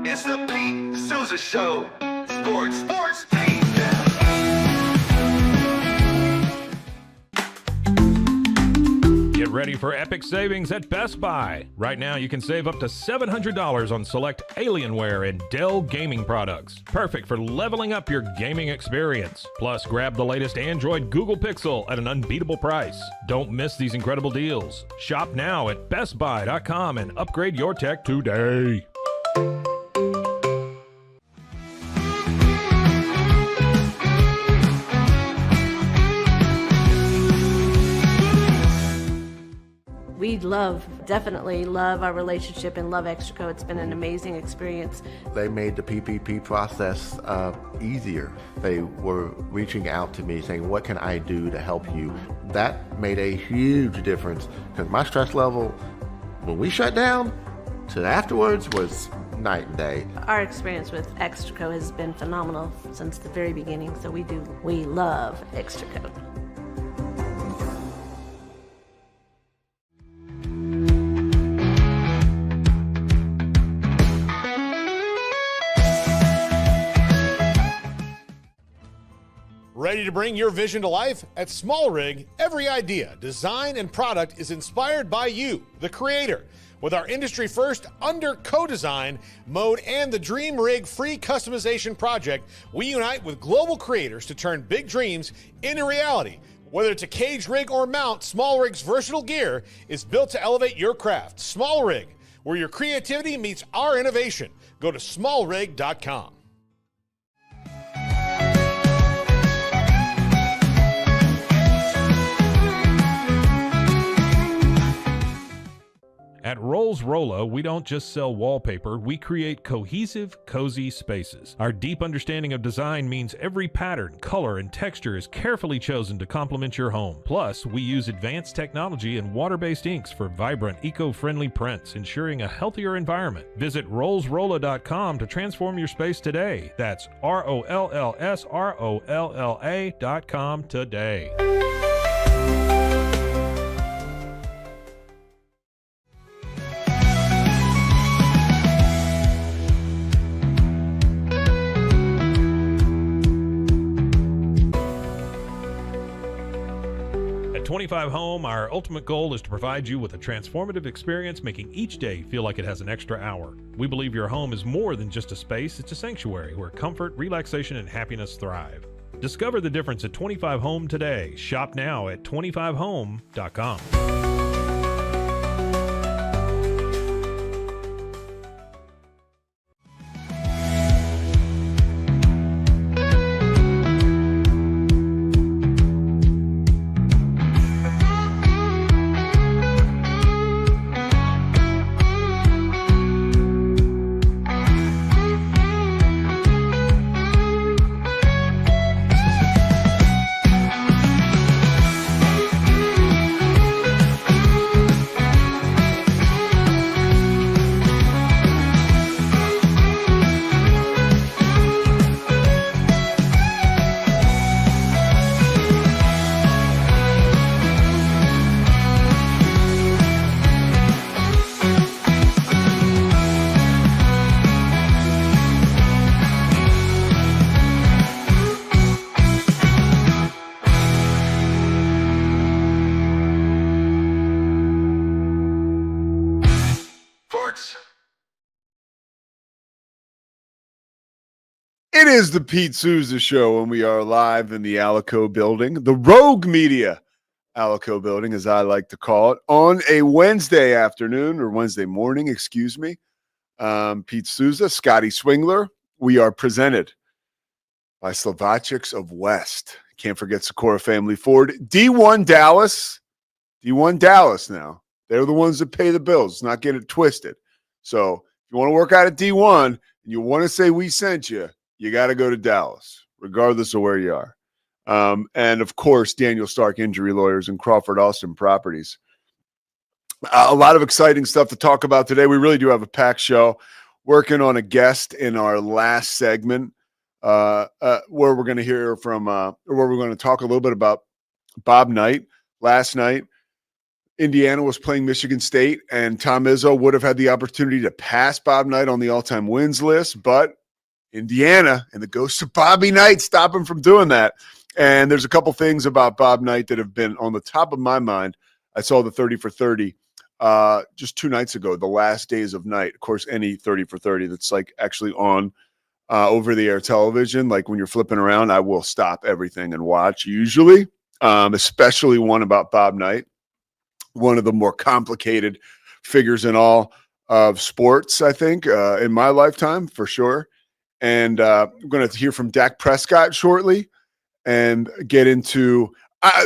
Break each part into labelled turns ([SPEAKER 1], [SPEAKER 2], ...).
[SPEAKER 1] It's the Pete Sousa Show. Sports, Pete.
[SPEAKER 2] Get ready for epic savings at Best Buy. Right now, you can save up to $700 on select Alienware and Dell gaming products. Perfect for leveling up your gaming experience. Plus, grab the latest Android Google Pixel at an unbeatable price. Don't miss these incredible deals. Shop now at bestbuy.com and upgrade your tech today.
[SPEAKER 3] We definitely love our relationship and love Extraco. It's been an amazing experience.
[SPEAKER 4] They made the PPP process easier. They were reaching out to me saying, what can I do to help you? That made a huge difference because my stress level, when we shut down, to afterwards was night and day.
[SPEAKER 3] Our experience with Extraco has been phenomenal since the very beginning, so we love Extraco.
[SPEAKER 5] Ready to bring your vision to life? At Small Rig, every idea, design, and product is inspired by you, the creator. With our industry-first under co-design mode and the Dream Rig free customization project, we unite with global creators to turn big dreams into reality. Whether it's a cage rig or mount, Small Rig's versatile gear is built to elevate your craft. Small Rig, where your creativity meets our innovation. Go to smallrig.com.
[SPEAKER 2] At Rolls Rolla, we don't just sell wallpaper, we create cohesive, cozy spaces. Our deep understanding of design means every pattern, color, and texture is carefully chosen to complement your home. Plus, we use advanced technology and water-based inks for vibrant, eco-friendly prints, ensuring a healthier environment. Visit rollsrolla.com to transform your space today. That's ROLLSROLLA.com today. At 25 Home, our ultimate goal is to provide you with a transformative experience, making each day feel like it has an extra hour. We believe your home is more than just a space, it's a sanctuary where comfort, relaxation, and happiness thrive. Discover the difference at 25 Home today. Shop now at 25home.com.
[SPEAKER 6] It is the Pete Sousa Show, and we are live in the Alico building, the Rogue Media Alico building, as I like to call it, on a Wednesday afternoon or Wednesday morning, excuse me. Pete Sousa, Scotty Swingler. We are presented by Slovacics of West. Can't forget Socorro Family Ford. D1 Dallas now. They're the ones that pay the bills. Let's not get it twisted. So if you want to work out at D1 and you want to say we sent you, you got to go to Dallas, regardless of where you are. And, of course, Daniel Stark Injury Lawyers and Crawford Austin Properties. A lot of exciting stuff to talk about today. We really do have a packed show. Working on a guest in our last segment where we're going to hear from where we're going to talk a little bit about Bob Knight last night. Indiana was playing Michigan State, and Tom Izzo would have had the opportunity to pass Bob Knight on the all-time wins list, but Indiana and the ghost of Bobby Knight stop him from doing that. And there's a couple things about Bob Knight that have been on the top of my mind. I saw the 30 for 30 just 2 nights ago, the last days of night. Of course, any 30 for 30 that's like actually on over-the-air television, like when you're flipping around, I will stop everything and watch usually, especially one about Bob Knight, one of the more complicated figures in all of sports, I think, in my lifetime, for sure. And I'm going to hear from Dak Prescott shortly and get into I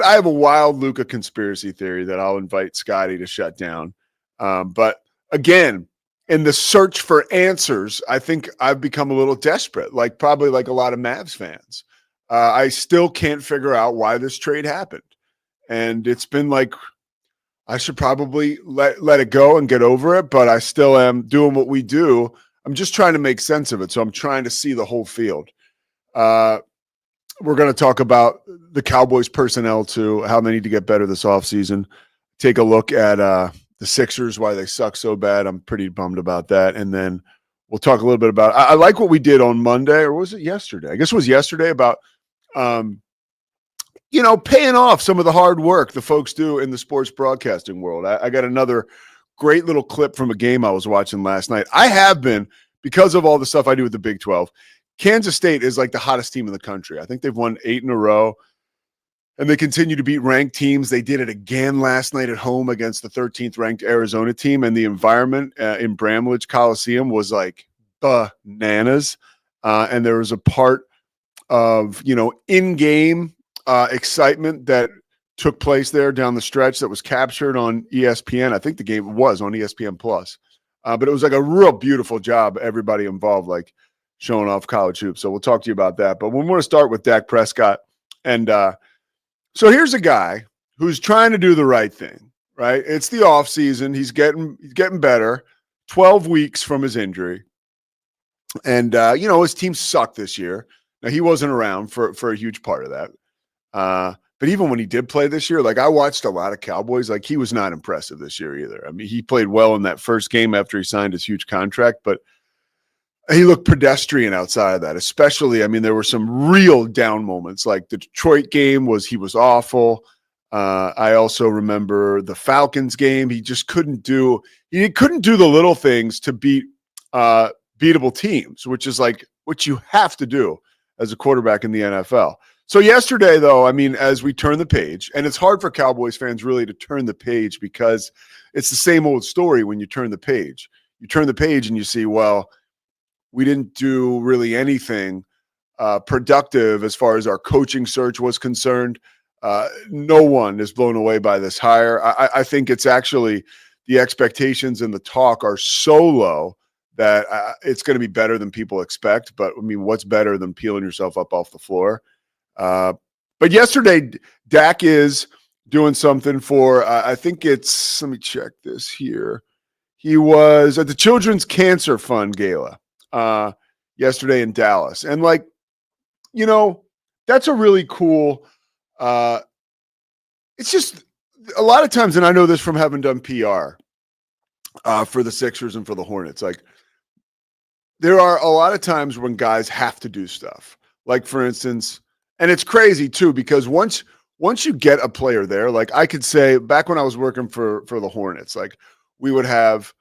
[SPEAKER 6] have a wild Luka conspiracy theory that I'll invite Scotty to shut down. But again, in the search for answers, I think I've become a little desperate, probably like a lot of Mavs fans. I still can't figure out why this trade happened. And it's been like, I should probably let it go and get over it, but I still am doing what we do. I'm just trying to make sense of it. So I'm trying to see the whole field. We're going to talk about the Cowboys personnel too, how they need to get better this offseason. Take a look at the Sixers, why they suck so bad. I'm pretty bummed about that. And then we'll talk a little bit about I like what we did on Monday, or was it yesterday? I guess it was yesterday, about paying off some of the hard work the folks do in the sports broadcasting world. I got another great little clip from a game I was watching last night. I have been, because of all the stuff I do with the Big 12, Kansas State is like the hottest team in the country. I think they've won 8 in a row, and they continue to beat ranked teams. They did it again last night at home against the 13th ranked Arizona team, and the environment in Bramlage Coliseum was like bananas. And there was a part of, in-game excitement that took place there down the stretch that was captured on ESPN. I think the game was on ESPN Plus, but it was like a real beautiful job. Everybody involved, like, showing off college hoops. So we'll talk to you about that. But we want to start with Dak Prescott. And so here's a guy who's trying to do the right thing, right? It's the offseason. He's getting better, 12 weeks from his injury. And, his team sucked this year. Now, he wasn't around for a huge part of that. But even when he did play this year, I watched a lot of Cowboys, he was not impressive this year either. I mean, he played well in that first game after he signed his huge contract, but he looked pedestrian outside of that, especially, there were some real down moments, like the Detroit game he was awful. I also remember the Falcons game. He just couldn't do the little things to beat beatable teams, which is like what you have to do as a quarterback in the NFL. So yesterday, though, as we turn the page, and it's hard for Cowboys fans really to turn the page because it's the same old story when you turn the page. You turn the page and you see, well, we didn't do really anything productive as far as our coaching search was concerned. No one is blown away by this hire. I think it's actually the expectations and the talk are so low that it's going to be better than people expect. But, what's better than peeling yourself up off the floor? But yesterday, Dak is doing something for, I think it's, let me check this here. He was at the Children's Cancer Fund Gala yesterday in Dallas. And that's a really cool, it's just a lot of times, and I know this from having done PR for the Sixers and for the Hornets, there are a lot of times when guys have to do stuff. Like, for instance, and it's crazy too, because once you get a player there, I could say back when I was working for the Hornets, we would have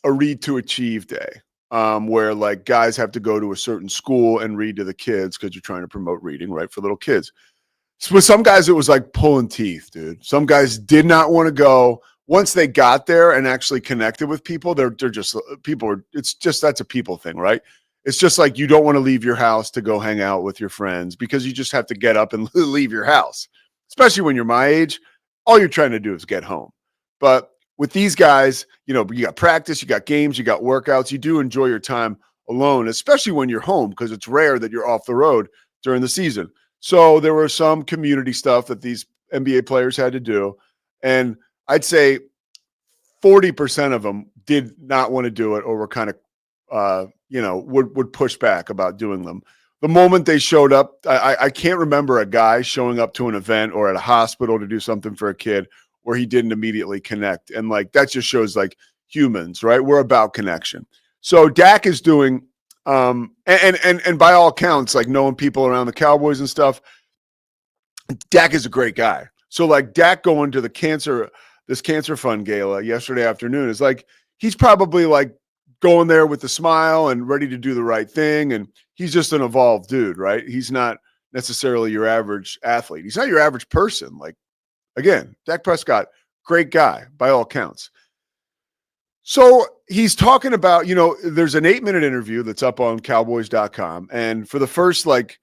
[SPEAKER 6] a read to achieve day. Where guys have to go to a certain school and read to the kids because you're trying to promote reading, right, for little kids. So with some guys, it was like pulling teeth, dude. Some guys did not want to go. Once they got there and actually connected with people, they're just people. It's just, that's a people thing, right? It's just like you don't want to leave your house to go hang out with your friends because you just have to get up and leave your house, especially when you're my age. All you're trying to do is get home. But with these guys, you got practice, you got games, you got workouts. You do enjoy your time alone, especially when you're home, because it's rare that you're off the road during the season. So there were some community stuff that these NBA players had to do. And I'd say 40% of them did not want to do it or were kind of, would push back about doing them. The moment they showed up, I can't remember a guy showing up to an event or at a hospital to do something for a kid where he didn't immediately connect. And like, that just shows like humans, right? We're about connection. So Dak is doing, and by all accounts, like knowing people around the Cowboys and stuff, Dak is a great guy. So like Dak going to this cancer fund gala yesterday afternoon is like, he's probably like going there with a smile and ready to do the right thing. And he's just an evolved dude, right? He's not necessarily your average athlete. He's not your average person. Like, again, Dak Prescott, great guy by all accounts. So he's talking about, there's an 8-minute interview that's up on cowboys.com. And for the first 5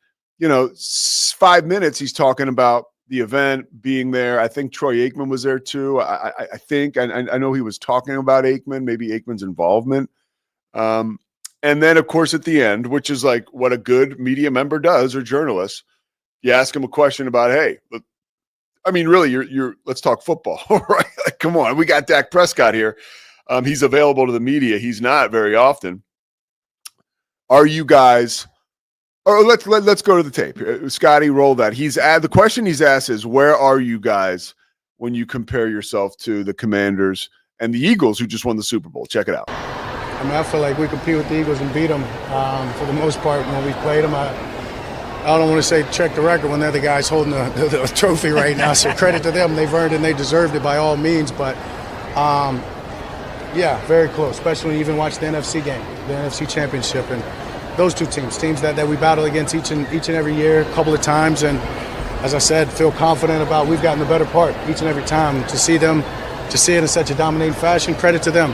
[SPEAKER 6] minutes, he's talking about the event, being there. I think Troy Aikman was there too. I think, I know he was talking about Aikman, maybe Aikman's involvement. And then, of course, at the end, which is like what a good media member does or journalist, you ask him a question about, hey, I mean, really, let's talk football, right? Like, come on, we got Dak Prescott here. He's available to the media. He's not very often. Are you guys? Or let's go to the tape. Scotty, roll that. The question he's asked is, where are you guys when you compare yourself to the Commanders and the Eagles, who just won the Super Bowl? Check it out.
[SPEAKER 7] I mean, I feel like we compete with the Eagles and beat them for the most part when we played them. I don't want to say check the record when they're the guys holding the trophy right now. So credit to them. They've earned it and they deserved it by all means. But, yeah, very close, especially when you even watch the NFC game, the NFC Championship. And those two teams that we battle against each and every year a couple of times. And as I said, feel confident about we've gotten the better part each and every time. To see it in such a dominating fashion, credit to them.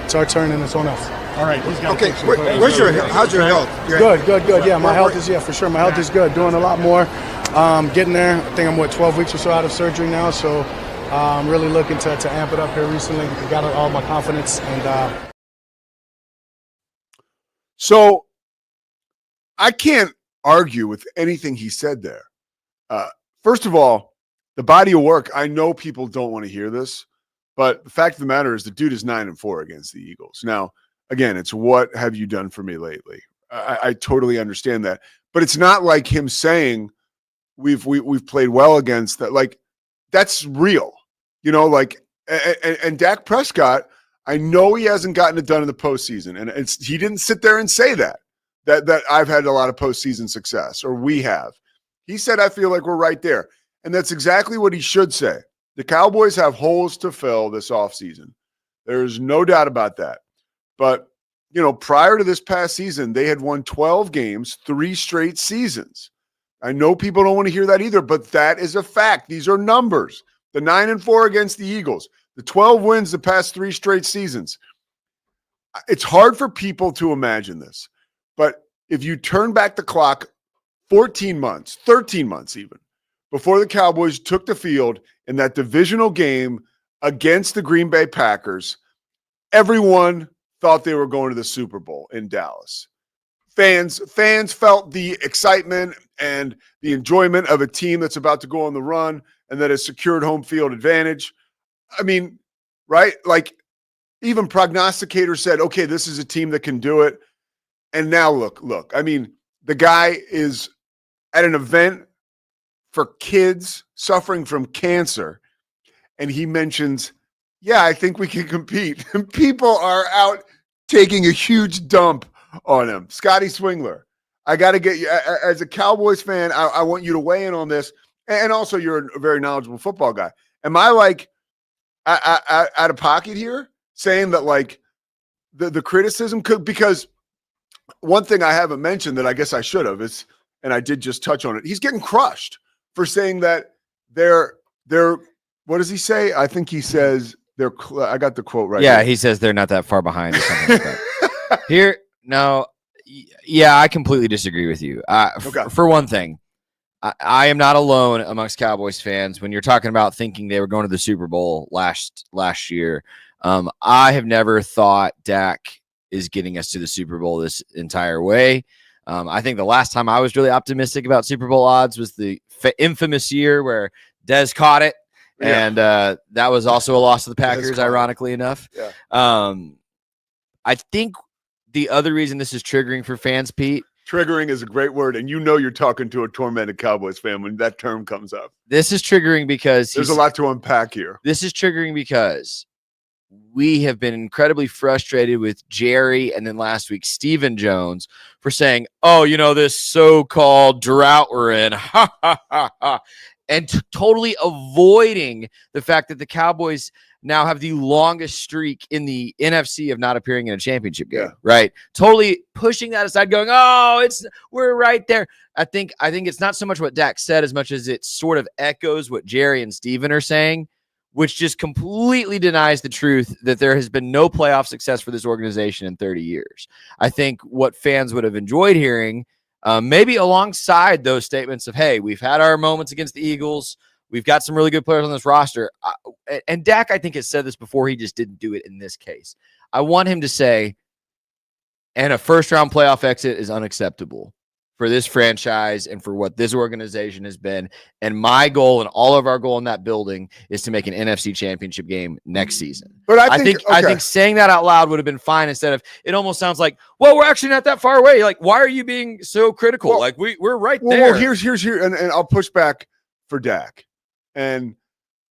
[SPEAKER 7] It's our turn and it's on us.
[SPEAKER 8] All right. Okay. How's your health?
[SPEAKER 7] Good. Yeah, my health is for sure. My health is good. Doing a lot more. Getting there. I think I'm 12 weeks or so out of surgery now. So I'm really looking to amp it up here recently. Got all my confidence and.
[SPEAKER 6] So I can't argue with anything he said there. First of all, the body of work. I know people don't want to hear this. But the fact of the matter is the dude is 9-4 against the Eagles. Now, again, it's what have you done for me lately? I totally understand that. But it's not like him saying we've played well against that. Like, that's real. And Dak Prescott, I know he hasn't gotten it done in the postseason. And he didn't sit there and say that I've had a lot of postseason success, or we have. He said, I feel like we're right there. And that's exactly what he should say. The Cowboys have holes to fill this offseason. There's no doubt about that. But, prior to this past season, they had won 12 games, 3 straight seasons. I know people don't want to hear that either, but that is a fact. These are numbers. The 9-4 against the Eagles, the 12 wins the past 3 straight seasons. It's hard for people to imagine this. But if you turn back the clock 14 months, 13 months even, before the Cowboys took the field in that divisional game against the Green Bay Packers, everyone thought they were going to the Super Bowl in Dallas. Fans felt the excitement and the enjoyment of a team that's about to go on the run and that has secured home field advantage. I mean, right? Like, even prognosticators said, okay, this is a team that can do it. And now look, I mean, the guy is at an event for kids suffering from cancer. And he mentions, yeah, I think we can compete. And people are out taking a huge dump on him. Scotty Swingler, I got to get you, as a Cowboys fan, I want you to weigh in on this. And also, you're a very knowledgeable football guy. Am I like out of pocket here saying that like the criticism could, because one thing I haven't mentioned that I guess I should have is, and I did just touch on it, he's getting crushed for saying that they're what does he say? I think he says I got the quote right.
[SPEAKER 9] Yeah,
[SPEAKER 6] here.
[SPEAKER 9] he says they're not that far behind or something like that. Here, no, yeah, I completely disagree with you.
[SPEAKER 6] Okay.
[SPEAKER 9] For one thing, I am not alone amongst Cowboys fans when you're talking about thinking they were going to the Super Bowl last year. I have never thought Dak is getting us to the Super Bowl this entire way. I think the last time I was really optimistic about Super Bowl odds was the infamous year where Dez caught it. Yeah. And that was also a loss to the Packers, ironically enough.
[SPEAKER 6] Yeah.
[SPEAKER 9] I think the other reason this is triggering for fans, Pete,
[SPEAKER 6] Triggering is a great word, and you're talking to a tormented Cowboys fan when that term comes up.
[SPEAKER 9] This is triggering because
[SPEAKER 6] there's a lot to unpack here.
[SPEAKER 9] This is triggering because we have been incredibly frustrated with Jerry and then last week Stephen Jones for saying, oh, this so-called drought we're in, ha, ha, ha, ha, and totally avoiding the fact that the Cowboys now have the longest streak in the NFC of not appearing in a championship game, right? Totally pushing that aside, going, oh, we're right there. I think it's not so much what Dak said as much as it sort of echoes what Jerry and Steven are saying, which just completely denies the truth that there has been no playoff success for this organization in 30 years. I think what fans would have enjoyed hearing, maybe alongside those statements of, hey, we've had our moments against the Eagles, we've got some really good players on this roster. And Dak, I think, has said this before. He just didn't do it in this case. I want him to say, and a first-round playoff exit is unacceptable for this franchise and for what this organization has been. And my goal and all of our goal in that building is to make an NFC championship game next season. But I think saying that out loud would have been fine instead of it almost sounds like, well, we're actually not that far away. Like, why are you being so critical? Well, like we're right there.
[SPEAKER 6] Well, here's here, and I'll push back for Dak. And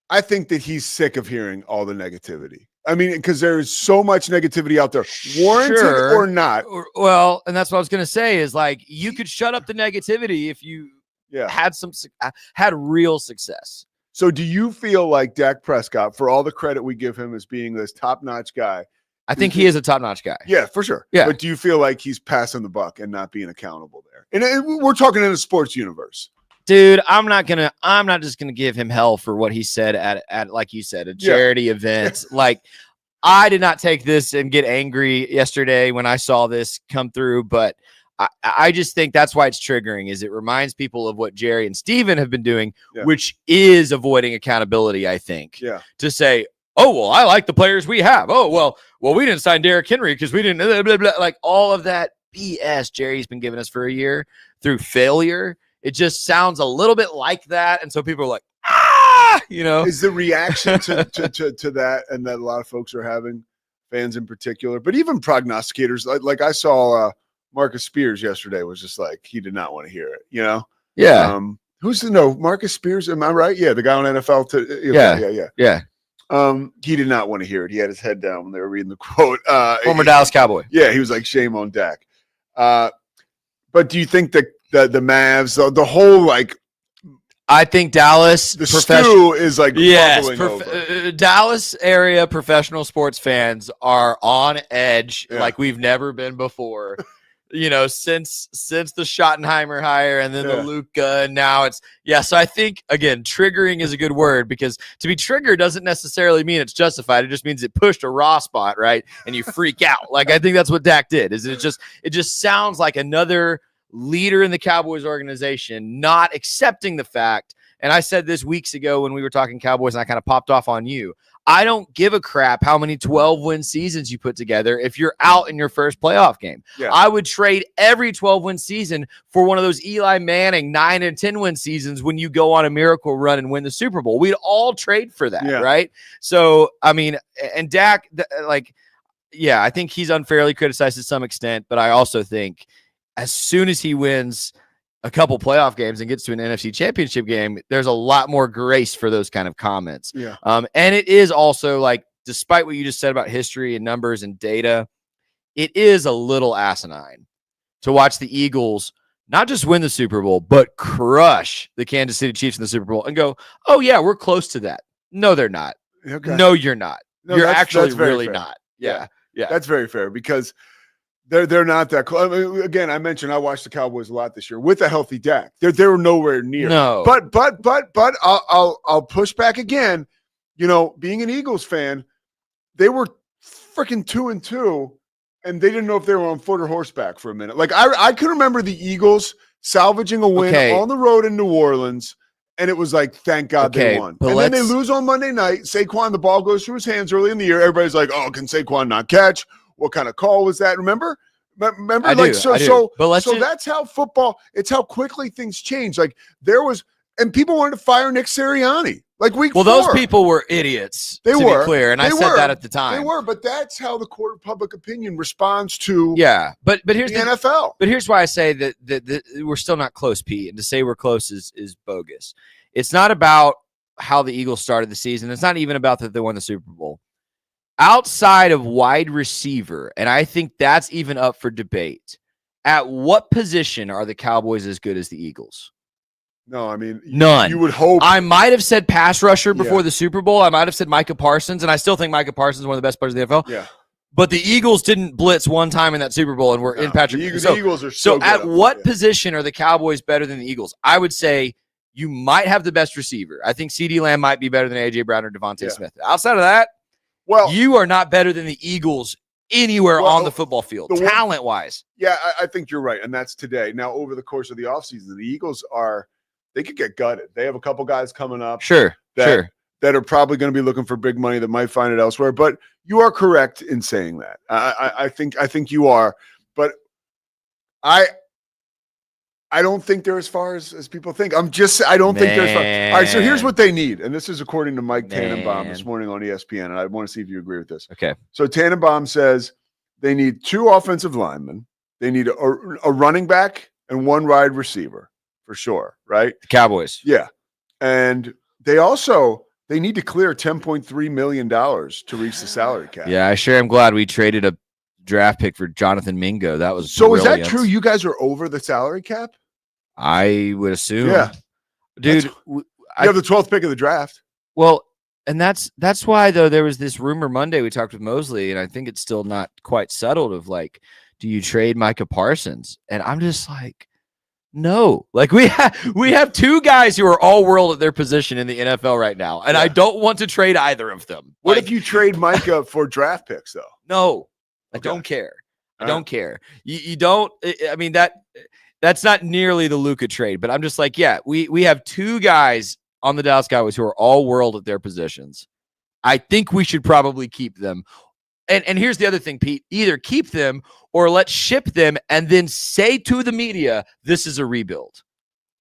[SPEAKER 6] I think that he's sick of hearing all the negativity. I mean, because there's so much negativity out there, warranted or not.
[SPEAKER 9] Well, and that's what I was going to say is like, you could shut up the negativity if you had real success.
[SPEAKER 6] So do you feel like Dak Prescott, for all the credit we give him as being this top-notch guy?
[SPEAKER 9] I think he is a top-notch guy.
[SPEAKER 6] Yeah, for sure.
[SPEAKER 9] Yeah.
[SPEAKER 6] But do you feel like he's passing the buck and not being accountable there? And we're talking in a sports universe.
[SPEAKER 9] Dude, I'm not just gonna give him hell for what he said at like you said, a charity event. Like, I did not take this and get angry yesterday when I saw this come through, but I just think that's why it's triggering, is it reminds people of what Jerry and Steven have been doing, which is avoiding accountability, I think.
[SPEAKER 6] Yeah.
[SPEAKER 9] To say, oh, well, I like the players we have. Oh, well, we didn't sign Derrick Henry because we didn't blah, blah, blah. Like all of that BS Jerry's been giving us for a year through failure. It just sounds a little bit like that. And so people are like, Is
[SPEAKER 6] the reaction to that, and that a lot of folks are having, fans in particular, but even prognosticators, like I saw Marcus Spears yesterday was just like, he did not want to hear it,
[SPEAKER 9] Yeah.
[SPEAKER 6] Who's to know? Marcus Spears, am I right? Yeah, the guy on NFL.
[SPEAKER 9] Yeah.
[SPEAKER 6] He did not want to hear it. He had his head down when they were reading the quote.
[SPEAKER 9] Former Dallas Cowboy.
[SPEAKER 6] Yeah, he was like, shame on Dak. But do you think that the Mavs, the whole like,
[SPEAKER 9] I think Dallas
[SPEAKER 6] the stew is like
[SPEAKER 9] Dallas area professional sports fans are on edge like we've never been before. Since the Schottenheimer hire and then the Luka, and now it's So I think again, triggering is a good word, because to be triggered doesn't necessarily mean it's justified. It just means it pushed a raw spot, right? And you freak out. Like I think that's what Dak did. It just sounds like another leader in the Cowboys organization not accepting the fact. And I said this weeks ago when we were talking Cowboys, and I kind of popped off on you. I don't give a crap how many 12-win seasons you put together if you're out in your first playoff game. Yeah. I would trade every 12-win season for one of those Eli Manning 9 and 10-win seasons when you go on a miracle run and win the Super Bowl. We'd all trade for that, right? So, I mean, and Dak, I think he's unfairly criticized to some extent, but I also think as soon as he wins a couple playoff games and gets to an NFC championship game, there's a lot more grace for those kind of comments.
[SPEAKER 6] Yeah.
[SPEAKER 9] And it is also like, despite what you just said about history and numbers and data, it is a little asinine to watch the Eagles not just win the Super Bowl, but crush the Kansas City Chiefs in the Super Bowl and go, oh yeah, we're close to that. No, they're not.
[SPEAKER 6] Okay.
[SPEAKER 9] No, you're not.
[SPEAKER 6] No,
[SPEAKER 9] you're actually really
[SPEAKER 6] fair.
[SPEAKER 9] not. Yeah.
[SPEAKER 6] That's very fair, because they're not that close. I mean, again, I mentioned I watched the Cowboys a lot this year with a healthy Dak. They were nowhere near.
[SPEAKER 9] No.
[SPEAKER 6] But I'll push back again. Being an Eagles fan, they were freaking 2-2, and they didn't know if they were on foot or horseback for a minute. Like I can remember the Eagles salvaging a win on the road in New Orleans, and it was like, thank God they won. And then they lose on Monday night. Saquon, the ball goes through his hands early in the year. Everybody's like, oh, can Saquon not catch? What kind of call was that? Remember?
[SPEAKER 9] I do.
[SPEAKER 6] So that's how football, it's how quickly things change. Like and people wanted to fire Nick Sirianni. Like week
[SPEAKER 9] Well,
[SPEAKER 6] 4.
[SPEAKER 9] those people were idiots.
[SPEAKER 6] They
[SPEAKER 9] to
[SPEAKER 6] were.
[SPEAKER 9] be clear, and I said that at the time.
[SPEAKER 6] They were, but that's how the court of public opinion responds to
[SPEAKER 9] but here's
[SPEAKER 6] the NFL.
[SPEAKER 9] But here's why I say that we're still not close, Pete. And to say we're close is bogus. It's not about how the Eagles started the season. It's not even about that they won the Super Bowl. Outside of wide receiver, and I think that's even up for debate, at what position are the Cowboys as good as the Eagles?
[SPEAKER 6] No, I mean,
[SPEAKER 9] none.
[SPEAKER 6] You would hope.
[SPEAKER 9] I might have said pass rusher before the Super Bowl. I might have said Micah Parsons, and I still think Micah Parsons is one of the best players in the NFL.
[SPEAKER 6] Yeah.
[SPEAKER 9] But the Eagles didn't blitz one time in that Super Bowl, and we're in Patrick.
[SPEAKER 6] The Eagles are so good
[SPEAKER 9] at what position are the Cowboys better than the Eagles? I would say you might have the best receiver. I think CeeDee Lamb might be better than A.J. Brown or Devontae Smith. Outside of that, you are not better than the Eagles anywhere on the football field, talent-wise.
[SPEAKER 6] Yeah, I think you're right, and that's today. Now, over the course of the offseason, the Eagles they could get gutted. They have a couple guys coming up. That are probably going to be looking for big money that might find it elsewhere. But you are correct in saying that. I think you are. But I don't think they're as far as people think. I don't think they're as far. All right, so here's what they need. And this is according to Mike Tannenbaum this morning on ESPN. And I want to see if you agree with this.
[SPEAKER 9] Okay.
[SPEAKER 6] So Tannenbaum says they need 2 offensive linemen. They need a running back and 1 wide receiver. For sure, right?
[SPEAKER 9] The Cowboys.
[SPEAKER 6] Yeah. And they need to clear $10.3 million to reach the salary cap.
[SPEAKER 9] Yeah, I sure am glad we traded a draft pick for Jonathan Mingo. That was
[SPEAKER 6] so brilliant. Is that true? You guys are over the salary cap?
[SPEAKER 9] I would assume.
[SPEAKER 6] Yeah.
[SPEAKER 9] Dude.
[SPEAKER 6] You have the 12th pick of the draft.
[SPEAKER 9] Well, and that's why, though, there was this rumor Monday we talked with Mosley, and I think it's still not quite settled of like, do you trade Micah Parsons? And I'm just like, no, like we have 2 guys who are all world at their position in the NFL right now, and I don't want to trade either of them.
[SPEAKER 6] What if you trade Micah for draft picks, though?
[SPEAKER 9] No, I don't care. I don't care. You don't. I mean that's not nearly the Luka trade, but I'm just like, we have 2 guys on the Dallas Cowboys who are all world at their positions. I think we should probably keep them. And here's the other thing, Pete. Either keep them or let's ship them and then say to the media, this is a rebuild.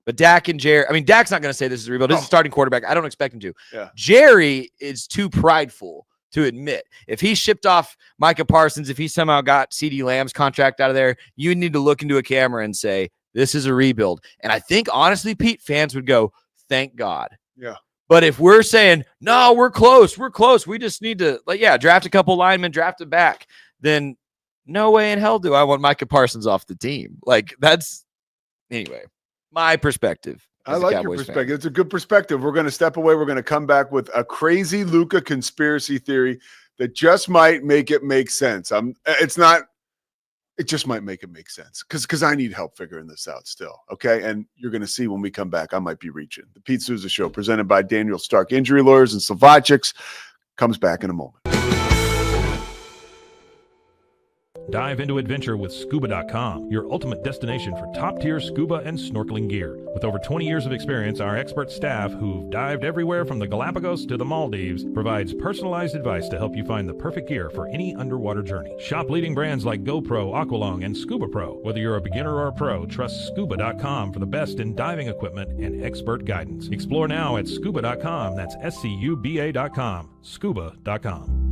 [SPEAKER 9] But Dak and Jerry, I mean, Dak's not going to say this is a rebuild. This is a starting quarterback. I don't expect him to.
[SPEAKER 6] Yeah.
[SPEAKER 9] Jerry is too prideful to admit. If he shipped off Micah Parsons, if he somehow got CeeDee Lamb's contract out of there, you need to look into a camera and say, this is a rebuild. And I think, honestly, Pete, fans would go, thank God.
[SPEAKER 6] Yeah.
[SPEAKER 9] But if we're saying, no, we're close, we just need to, draft a couple linemen, draft a back, then no way in hell do I want Micah Parsons off the team. Anyway, my perspective.
[SPEAKER 6] I like your perspective. It's a good perspective. We're going to step away. We're going to come back with a crazy Luka conspiracy theory that just might make it make sense. It just might make it make sense because I need help figuring this out still. Okay. And you're going to see when we come back, I might be reaching. The Pete Sousa Show, presented by Daniel Stark Injury Lawyers and Slovacics, comes back in a moment.
[SPEAKER 2] Dive into adventure with Scuba.com, your ultimate destination for top-tier scuba and snorkeling gear. With over 20 years of experience, our expert staff, who've dived everywhere from the Galapagos to the Maldives, provides personalized advice to help you find the perfect gear for any underwater journey. Shop leading brands like GoPro, Aqualung, and Scuba Pro. Whether you're a beginner or a pro, trust Scuba.com for the best in diving equipment and expert guidance. Explore now at Scuba.com. That's SCUBA.com. Scuba.com.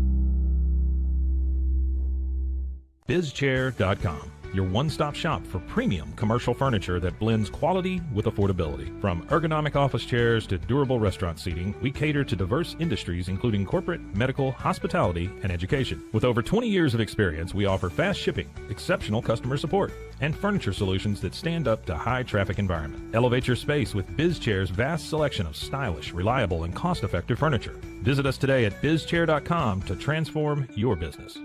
[SPEAKER 2] BizChair.com, your one-stop shop for premium commercial furniture that blends quality with affordability. From ergonomic office chairs to durable restaurant seating, we cater to diverse industries including corporate, medical, hospitality, and education. With over 20 years of experience, we offer fast shipping, exceptional customer support, and furniture solutions that stand up to high-traffic environment. Elevate your space with BizChair's vast selection of stylish, reliable, and cost-effective furniture. Visit us today at BizChair.com to transform your business.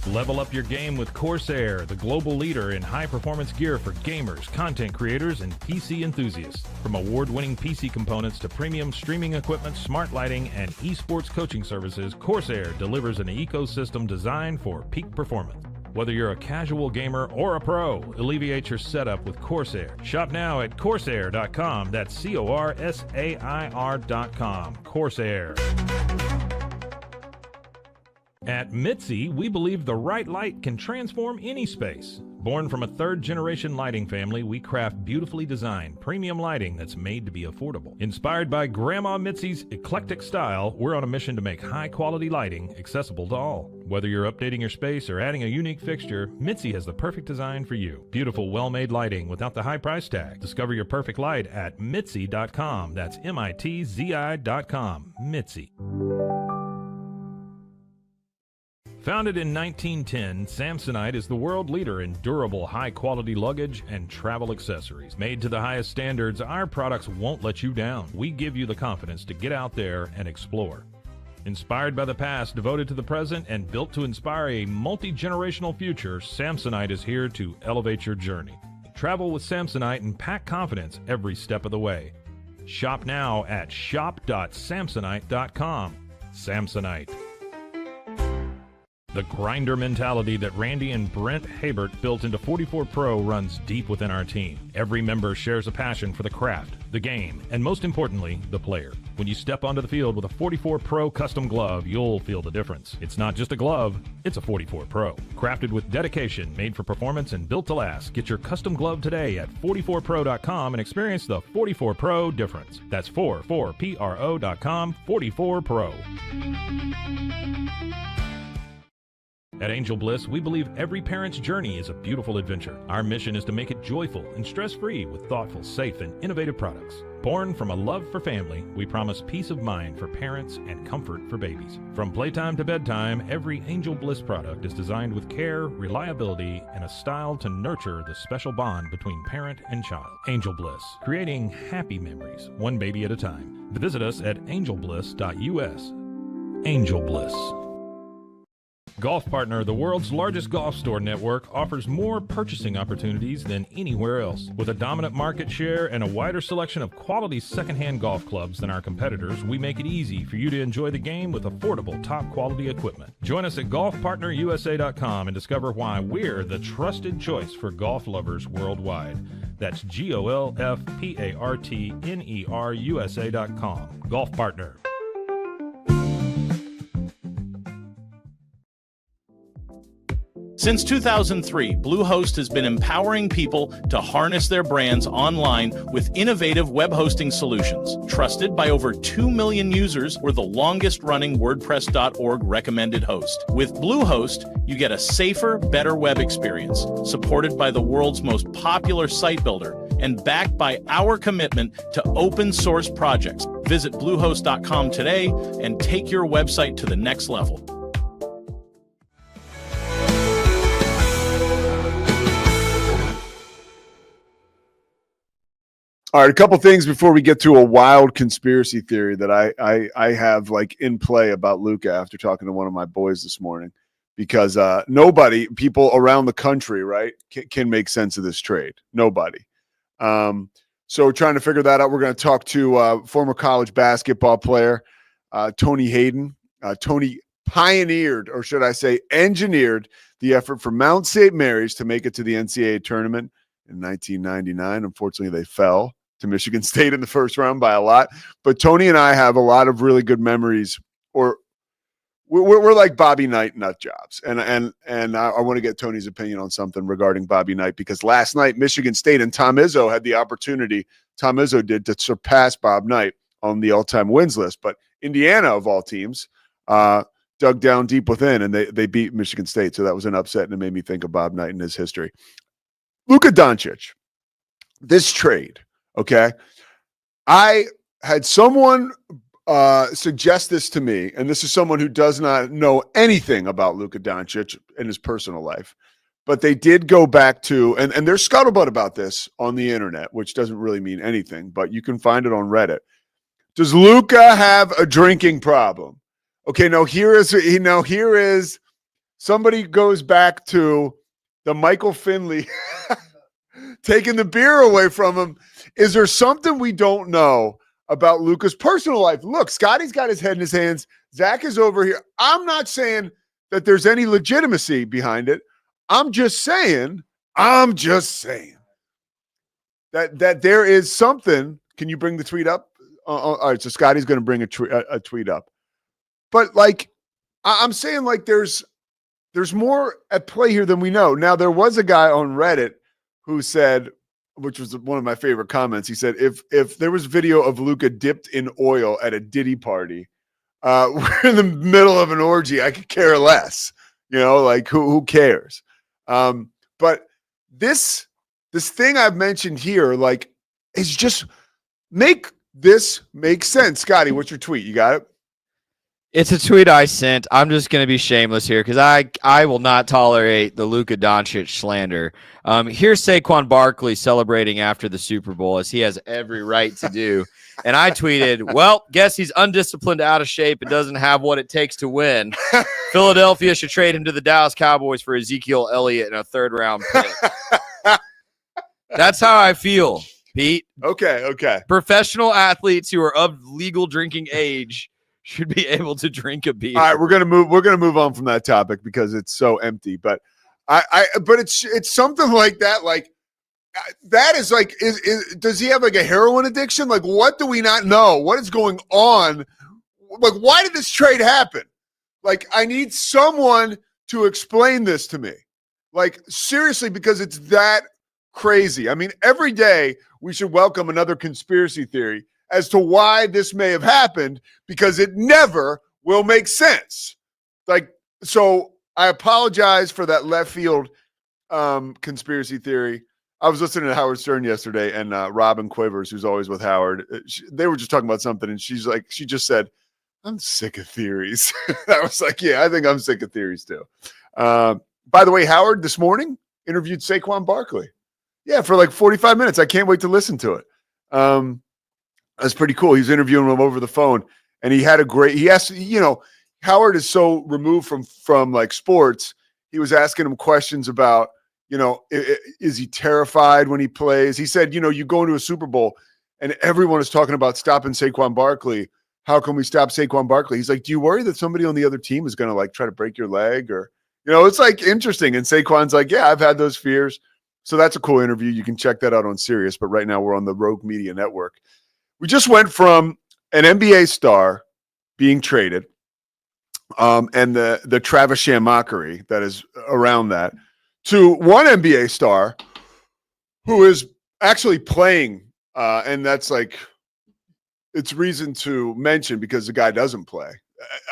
[SPEAKER 2] Level up your game with Corsair, the global leader in high-performance gear for gamers, content creators, and PC enthusiasts. From award-winning PC components to premium streaming equipment, smart lighting, and esports coaching services, Corsair delivers an ecosystem designed for peak performance. Whether you're a casual gamer or a pro, alleviate your setup with Corsair. Shop now at Corsair.com. That's Corsair.com. Corsair. At Mitzi, we believe the right light can transform any space. Born from a third-generation lighting family, we craft beautifully designed, premium lighting that's made to be affordable. Inspired by Grandma Mitzi's eclectic style, we're on a mission to make high-quality lighting accessible to all. Whether you're updating your space or adding a unique fixture, Mitzi has the perfect design for you. Beautiful, well-made lighting without the high price tag. Discover your perfect light at Mitzi.com. That's MITZI.com. Mitzi. Founded in 1910, Samsonite is the world leader in durable, high-quality luggage and travel accessories. Made to the highest standards, our products won't let you down. We give you the confidence to get out there and explore. Inspired by the past, devoted to the present, and built to inspire a multi-generational future, Samsonite is here to elevate your journey. Travel with Samsonite and pack confidence every step of the way. Shop now at shop.samsonite.com. Samsonite. The grinder mentality that Randy and Brent Habert built into 44 Pro runs deep within our team. Every member shares a passion for the craft, the game, and most importantly, the player. When you step onto the field with a 44 Pro custom glove, you'll feel the difference. It's not just a glove, it's a 44 Pro. Crafted with dedication, made for performance, and built to last. Get your custom glove today at 44pro.com and experience the 44 Pro difference. That's 44pro.com, 44 Pro. At Angel Bliss, we believe every parent's journey is a beautiful adventure. Our mission is to make it joyful and stress-free with thoughtful, safe, and innovative products. Born from a love for family, we promise peace of mind for parents and comfort for babies. From playtime to bedtime, every Angel Bliss product is designed with care, reliability, and a style to nurture the special bond between parent and child. Angel Bliss, creating happy memories, one baby at a time. Visit us at angelbliss.us. Angel Bliss. Golf Partner, the world's largest golf store network, offers more purchasing opportunities than anywhere else. With a dominant market share and a wider selection of quality secondhand golf clubs than our competitors, we make it easy for you to enjoy the game with affordable, top-quality equipment. Join us at golfpartnerusa.com and discover why we're the trusted choice for golf lovers worldwide. That's GOLFPARTNERUSA.com. Golf Partner.
[SPEAKER 10] Since 2003, Bluehost has been empowering people to harness their brands online with innovative web hosting solutions. Trusted by over 2 million users, we're the longest-running WordPress.org recommended host. With Bluehost, you get a safer, better web experience, supported by the world's most popular site builder, and backed by our commitment to open source projects. Visit Bluehost.com today and take your website to the next level.
[SPEAKER 6] All right, a couple things before we get to a wild conspiracy theory that I have like in play about Luka after talking to one of my boys this morning, because people around the country, right, can make sense of this trade. Nobody. So trying to figure that out. We're going to talk to former college basketball player Tony Hayden. Tony pioneered, or should I say engineered, the effort for Mount St. Mary's to make it to the NCAA tournament in 1999. Unfortunately, they fell to Michigan State in the first round by a lot. But Tony and I have a lot of really good memories, or we're like Bobby Knight nut jobs. And I want to get Tony's opinion on something regarding Bobby Knight, because last night Michigan State and Tom Izzo had the opportunity, Tom Izzo did, to surpass Bob Knight on the all-time wins list. But Indiana, of all teams, dug down deep within, and they beat Michigan State. So that was an upset, and it made me think of Bob Knight and his history. Luka Doncic, this trade, okay? I had someone suggest this to me, and this is someone who does not know anything about Luka Doncic in his personal life, but they did go back to, and there's scuttlebutt about this on the internet, which doesn't really mean anything, but you can find it on Reddit. Does Luka have a drinking problem? Okay, here is somebody goes back to the Michael Finley taking the beer away from him. Is there something we don't know about Luka's personal life? Look, Scotty's got his head in his hands. Zach is over here. I'm not saying that there's any legitimacy behind it. I'm just saying that there is something. Can you bring the tweet up? All right, so Scotty's going to bring a tweet up. But I'm saying there's there's more at play here than we know. Now, there was a guy on Reddit who said, which was one of my favorite comments. He said, if there was video of Luka dipped in oil at a Diddy party, we're in the middle of an orgy, I could care less. Like who cares? But this thing I've mentioned here, like, is just make sense. Scotty, what's your tweet? You got it?
[SPEAKER 9] It's a tweet I sent. I'm just going to be shameless here because I will not tolerate the Luka Doncic slander. Here's Saquon Barkley celebrating after the Super Bowl, as he has every right to do. And I tweeted, well, guess he's undisciplined, out of shape, and doesn't have what it takes to win. Philadelphia should trade him to the Dallas Cowboys for Ezekiel Elliott and a third-round pick. That's how I feel, Pete.
[SPEAKER 6] Okay.
[SPEAKER 9] Professional athletes who are of legal drinking age should be able to drink a beer.
[SPEAKER 6] All right, we're gonna move on from that topic because it's so empty. But but it's something like that. Like that is like, does he have like a heroin addiction? Like, what do we not know? What is going on? Like, why did this trade happen? Like, I need someone to explain this to me. Like, seriously, because it's that crazy. I mean, every day we should welcome another conspiracy theory as to why this may have happened, because it never will make sense. Like, so I apologize for that left field conspiracy theory. I was listening to Howard Stern yesterday, and Robin Quivers, who's always with Howard, they were just talking about something, and she just said, I'm sick of theories. I was like, yeah, I think I'm sick of theories too. By the way, Howard this morning interviewed Saquon Barkley. Yeah, for like 45 minutes. I can't wait to listen to it. That's pretty cool. He's interviewing him over the phone, and he asked, Howard is so removed from like sports. He was asking him questions about, is he terrified when he plays? He said, you go into a Super Bowl and everyone is talking about stopping Saquon Barkley. How can we stop Saquon Barkley? He's like, do you worry that somebody on the other team is going to like try to break your leg? Or, it's like interesting. And Saquon's like, yeah, I've had those fears. So that's a cool interview. You can check that out on Sirius. But right now we're on the Rogue Media Network. We just went from an NBA star being traded and the Travis Sham mockery that is around that to one NBA star who is actually playing. And that's like, it's reason to mention because the guy doesn't play.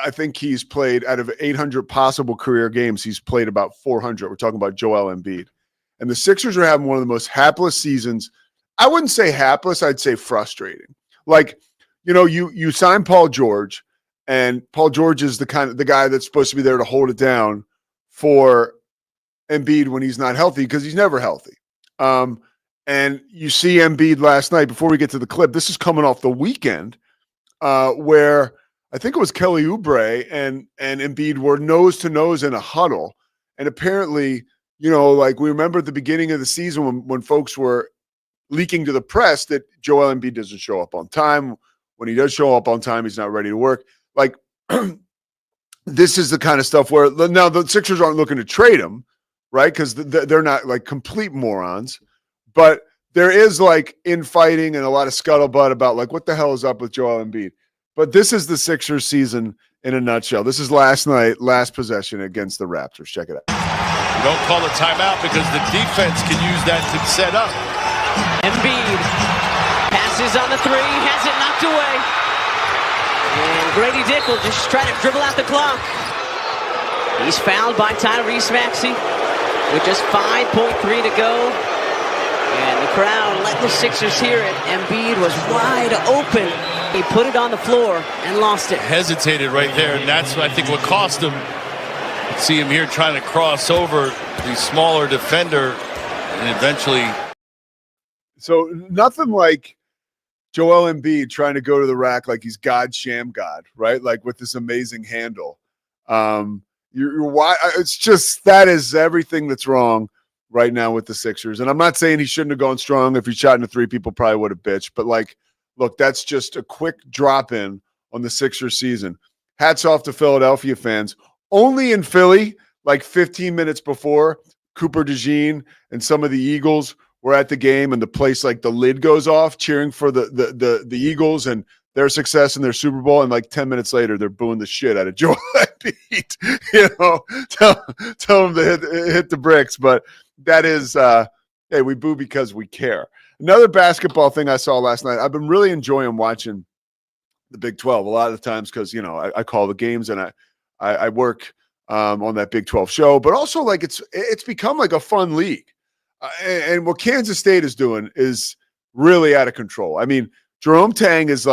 [SPEAKER 6] I think he's played out of 800 possible career games. He's played about 400. We're talking about Joel Embiid. And the Sixers are having one of the most hapless seasons. I wouldn't say hapless. I'd say frustrating. Like, you sign Paul George, and Paul George is the guy that's supposed to be there to hold it down for Embiid when he's not healthy, because he's never healthy. And you see Embiid last night, before we get to the clip, this is coming off the weekend where I think it was Kelly Oubre and Embiid were nose to nose in a huddle. And apparently, like we remember at the beginning of the season when folks were leaking to the press that Joel Embiid doesn't show up on time. When he does show up on time, he's not ready to work. Like, this is the kind of stuff where now the Sixers aren't looking to trade him, right? Because they're not like complete morons. But there is like infighting and a lot of scuttlebutt about like what the hell is up with Joel Embiid. But this is the Sixers season in a nutshell. This is last night, last possession against the Raptors. Check it out.
[SPEAKER 11] You don't call a timeout because the defense can use that to set up.
[SPEAKER 12] Embiid passes on the three, has it knocked away. And Grady Dick will just try to dribble out the clock. He's fouled by Tyrese Maxey with just 5.3 to go. And the crowd letting the Sixers hear it. Embiid was wide open. He put it on the floor and lost it.
[SPEAKER 11] Hesitated right there, and that's, I think, what cost him. See him here trying to cross over the smaller defender, and eventually.
[SPEAKER 6] So nothing like Joel Embiid trying to go to the rack like he's God Sham God, right? Like with this amazing handle. It's just, that is everything that's wrong right now with the Sixers. And I'm not saying he shouldn't have gone strong. If he shot into three, people probably would have bitched. But like, look, that's just a quick drop in on the Sixers season. Hats off to Philadelphia fans. Only in Philly, like 15 minutes before, Cooper DeJean and some of the Eagles were at the game, and the place, like the lid goes off cheering for the Eagles, and their success in their Super Bowl, and like 10 minutes later, they're booing the shit out of Joel Embiid. Tell them to hit the bricks. But that is, hey, we boo because we care. Another basketball thing I saw last night. I've been really enjoying watching the Big 12 a lot of the times because, I call the games and I work on that Big 12 show, but also like it's become like a fun league. And what Kansas State is doing is really out of control. I mean, Jerome Tang is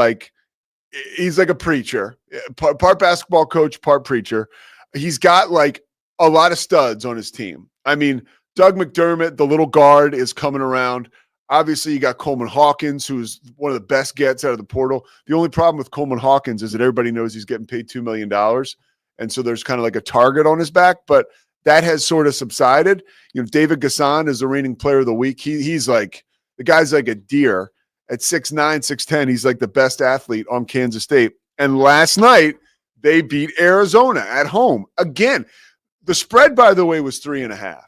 [SPEAKER 6] he's like a preacher, part basketball coach, part preacher. He's got like a lot of studs on his team. I mean, Doug McDermott, the little guard, is coming around. Obviously, you got Coleman Hawkins, who's one of the best gets out of the portal. The only problem with Coleman Hawkins is that everybody knows he's getting paid $2 million. And so there's kind of like a target on his back, but that has sort of subsided. David Gasson is the reigning player of the week. He's like, the guy's like a deer at 6'9", 6'10". He's like the best athlete on Kansas State. And last night, they beat Arizona at home. Again, the spread, by the way, was 3.5.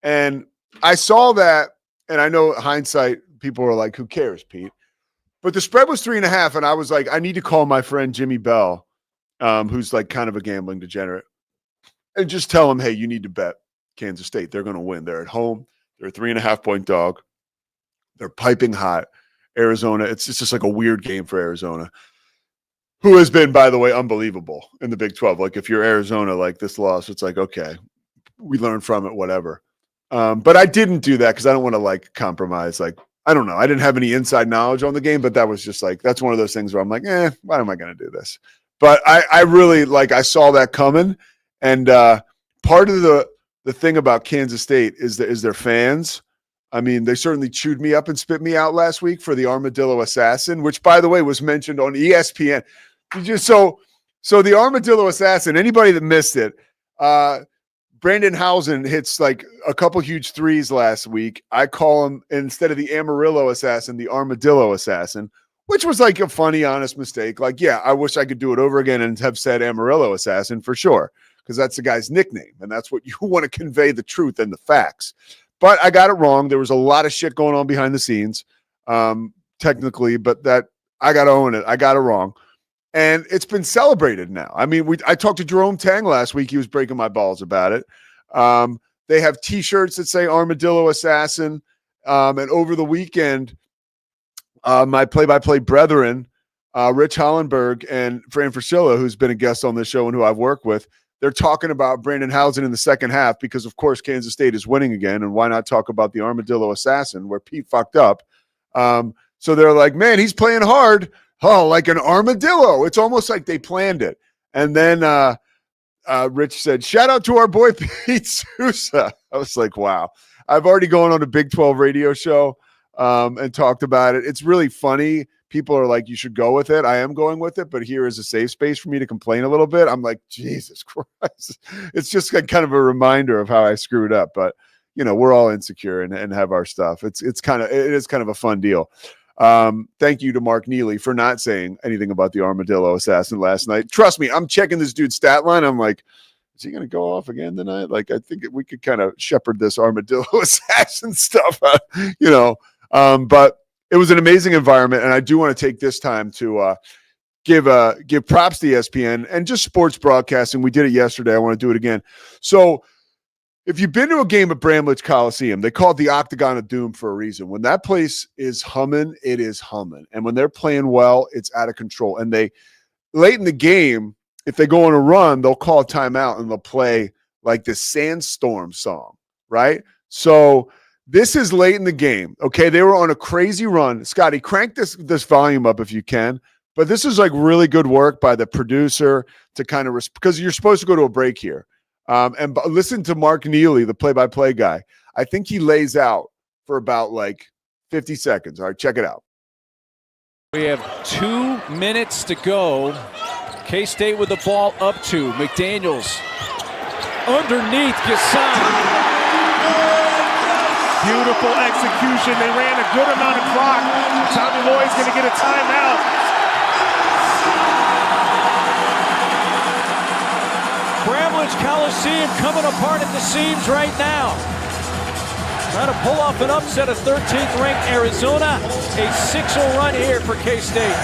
[SPEAKER 6] And I saw that, and I know hindsight, people were like, who cares, Pete? But the spread was 3.5, and I was like, I need to call my friend Jimmy Bell, who's like kind of a gambling degenerate, and just tell him, hey, you need to bet Kansas State. They're going to win. They're at home. They're a 3.5-point dog. They're piping hot. Arizona, it's just like a weird game for Arizona, who has been, by the way, unbelievable in the Big 12. Like if you're Arizona, like this loss, it's like, okay, we learned from it, whatever. But I didn't do that because I don't want to like compromise. Like, I don't know. I didn't have any inside knowledge on the game, but that was just like, that's one of those things where I'm like, why am I going to do this? But I really I saw that coming. And part of the thing about Kansas State is their fans. I mean, they certainly chewed me up and spit me out last week for the Armadillo Assassin, which, by the way, was mentioned on ESPN. So the Armadillo Assassin, anybody that missed it, Brandon Housen hits like a couple huge threes last week. I call him, instead of the Amarillo Assassin, the Armadillo Assassin, which was like a funny, honest mistake. Like, yeah, I wish I could do it over again and have said Amarillo Assassin for sure, because that's the guy's nickname, and that's what you want to convey, the truth and the facts. But I got it wrong. There was a lot of shit going on behind the scenes, technically, but that I got to own it. I got it wrong. And it's been celebrated now. I mean, I talked to Jerome Tang last week. He was breaking my balls about it. They have T-shirts that say Armadillo Assassin. And over the weekend, my play-by-play brethren, Rich Hollenberg and Fran Fraschilla, who's been a guest on this show and who I've worked with, they're talking about Brandon Housen in the second half because, of course, Kansas State is winning again. And why not talk about the Armadillo Assassin where Pete fucked up? So they're like, man, he's playing hard. Oh, like an armadillo. It's almost like they planned it. And then Rich said, shout out to our boy Pete Sousa. I was like, wow. I've already gone on a Big 12 radio show and talked about it. It's really funny. People are like, you should go with it. I am going with it, but here is a safe space for me to complain a little bit. I'm like, Jesus Christ. It's just like kind of a reminder of how I screwed up. But, we're all insecure and have our stuff. It is kind of a fun deal. Thank you to Mark Neely for not saying anything about the Armadillo Assassin last night. Trust me, I'm checking this dude's stat line. I'm like, is he going to go off again tonight? Like, I think we could kind of shepherd this Armadillo Assassin stuff, but it was an amazing environment. And I do want to take this time to give props to ESPN and just sports broadcasting. We did it yesterday. I want to do it again. So if you've been to a game at Bramlage Coliseum, they call it the Octagon of Doom for a reason. When that place is humming, it is humming. And when they're playing well, it's out of control. And they, late in the game, if they go on a run, they'll call a timeout and they'll play like this Sandstorm song, right? So this is late in the game, okay? They were on a crazy run. Scotty, crank this volume up if you can. But this is like really good work by the producer to kind of because you're supposed to go to a break here. And listen to Mark Neely, the play-by-play guy. I think he lays out for about like 50 seconds. All right, check it out.
[SPEAKER 13] We have 2 minutes to go. K-State with the ball up to McDaniels. Underneath Gasson.
[SPEAKER 14] Beautiful execution. They ran a good amount of clock. Tommy Lloyd's going to get a timeout.
[SPEAKER 13] Bramlage Coliseum coming apart at the seams right now. Trying to pull off an upset of 13th ranked Arizona. A 6-0 run here for K-State.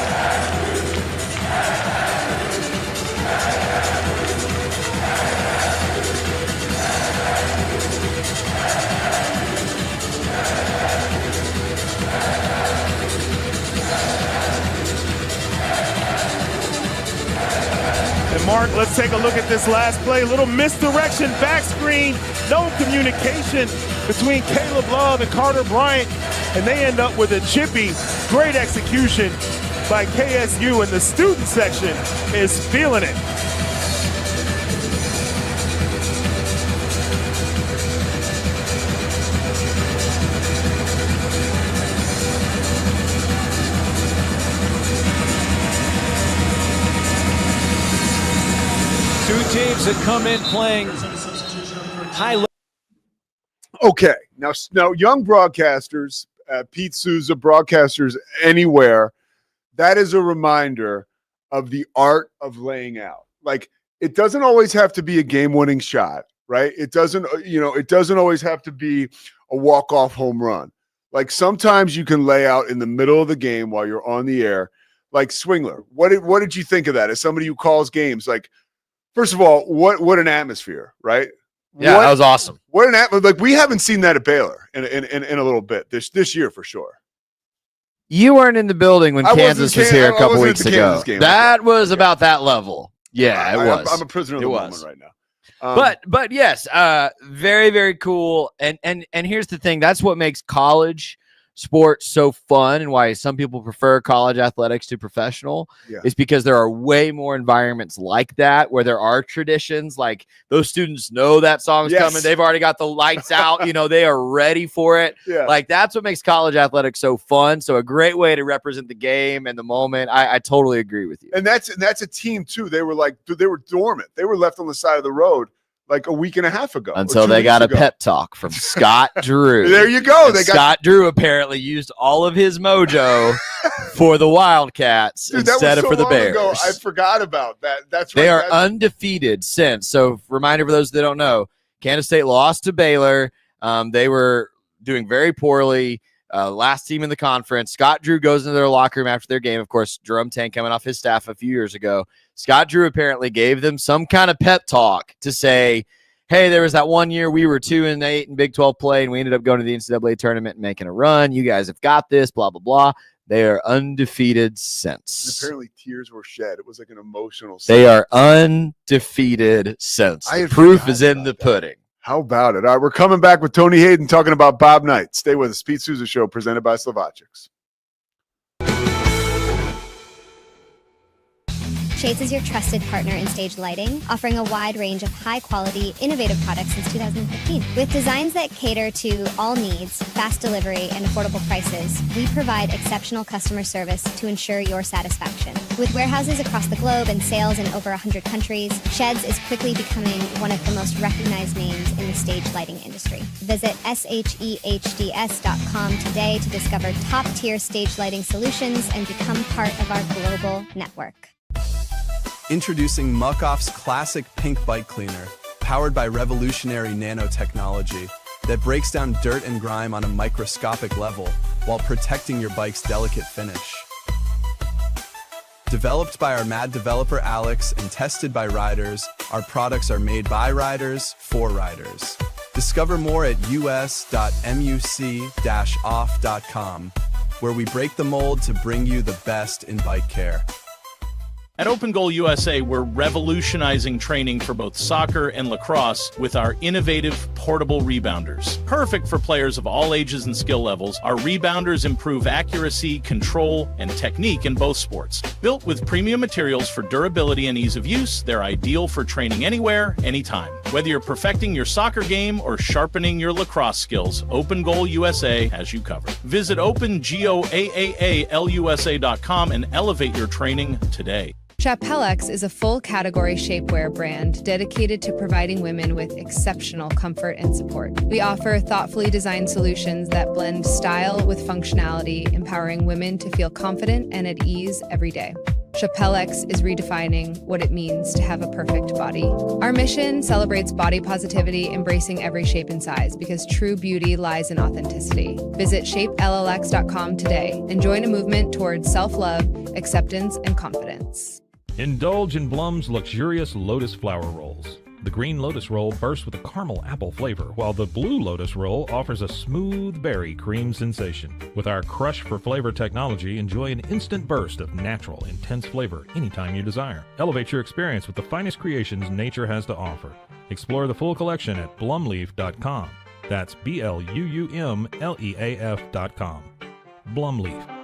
[SPEAKER 14] Let's take a look at this last play. A little misdirection, back screen, no communication between Caleb Love and Carter Bryant, and they end up with a chippy. Great execution by KSU, and the student section is feeling it.
[SPEAKER 13] Two teams that come in playing high level.
[SPEAKER 6] Okay, now young broadcasters, Pete Sousa, broadcasters anywhere, that is a reminder of the art of laying out. Like, it doesn't always have to be a game-winning shot, right? It doesn't always have to be a walk-off home run. Like, sometimes you can lay out in the middle of the game while you're on the air. Like, Swingler, what did you think of that? As somebody who calls games, like, first of all, what an atmosphere, right?
[SPEAKER 9] Yeah, that was awesome.
[SPEAKER 6] What an atmosphere! Like, we haven't seen that at Baylor in a little bit this year for sure.
[SPEAKER 9] You weren't in the building when Kansas was here a couple weeks ago. That was about that level. Yeah, it was.
[SPEAKER 6] I'm a prisoner of the moment right now.
[SPEAKER 9] But yes, very, very cool. And here's the thing. That's what makes college sports so fun, and why some people prefer college athletics to professional is because there are way more environments like that where there are traditions. Like, those students know that song's coming. They've already got the lights out. They are ready for it.
[SPEAKER 6] Yeah.
[SPEAKER 9] Like, that's what makes college athletics so fun. So a great way to represent the game and the moment. I totally agree with you.
[SPEAKER 6] And that's a team too. They were dormant. They were left on the side of the road like a week and a half ago.
[SPEAKER 9] Until they got a pep talk from Scott Drew.
[SPEAKER 6] There you go.
[SPEAKER 9] Scott Drew apparently used all of his mojo for the Wildcats instead of for the Bears.
[SPEAKER 6] Ago, I forgot about that. That's right.
[SPEAKER 9] They are undefeated since. So, reminder for those that don't know, Kansas State lost to Baylor. They were doing very poorly. Last team in the conference. Scott Drew goes into their locker room after their game. Of course, Jerome Tang coming off his staff a few years ago. Scott Drew apparently gave them some kind of pep talk to say, hey, there was that one year we were 2-8 in Big 12 play, and we ended up going to the NCAA tournament and making a run. You guys have got this, blah, blah, blah. They are undefeated since.
[SPEAKER 6] And apparently tears were shed. It was like an emotional
[SPEAKER 9] They are undefeated since. The proof is in the pudding.
[SPEAKER 6] How about it? All right, we're coming back with Tony Hayden talking about Bob Knight. Stay with us. Pete Sousa Show presented by Slovacics.
[SPEAKER 15] Shades is your trusted partner in stage lighting, offering a wide range of high-quality, innovative products since 2015. With designs that cater to all needs, fast delivery, and affordable prices, we provide exceptional customer service to ensure your satisfaction. With warehouses across the globe and sales in over 100 countries, Sheds is quickly becoming one of the most recognized names in the stage lighting industry. Visit shehds.com today to discover top-tier stage lighting solutions and become part of our global network.
[SPEAKER 16] Introducing Muck-Off's classic pink bike cleaner, powered by revolutionary nanotechnology that breaks down dirt and grime on a microscopic level while protecting your bike's delicate finish. Developed by our mad developer Alex and tested by riders, our products are made by riders for riders. Discover more at us.muc-off.com, where we break the mold to bring you the best in bike care.
[SPEAKER 10] At Open Goal USA, we're revolutionizing training for both soccer and lacrosse with our innovative portable rebounders. Perfect for players of all ages and skill levels, our rebounders improve accuracy, control, and technique in both sports. Built with premium materials for durability and ease of use, they're ideal for training anywhere, anytime. Whether you're perfecting your soccer game or sharpening your lacrosse skills, Open Goal USA has you covered. Visit OpenGoalUSA.com and elevate your training today.
[SPEAKER 17] Chapellex is a full-category shapewear brand dedicated to providing women with exceptional comfort and support. We offer thoughtfully designed solutions that blend style with functionality, empowering women to feel confident and at ease every day. Chapellex is redefining what it means to have a perfect body. Our mission celebrates body positivity, embracing every shape and size, because true beauty lies in authenticity. Visit shapellx.com today and join a movement towards self-love, acceptance, and confidence.
[SPEAKER 2] Indulge in Blum's luxurious lotus flower rolls. The Green Lotus Roll bursts with a caramel apple flavor, while the Blue Lotus Roll offers a smooth berry cream sensation. With our Crush for Flavor technology, enjoy an instant burst of natural, intense flavor anytime you desire. Elevate your experience with the finest creations nature has to offer. Explore the full collection at blumleaf.com. That's BLUUMLEAF.com. Blumleaf.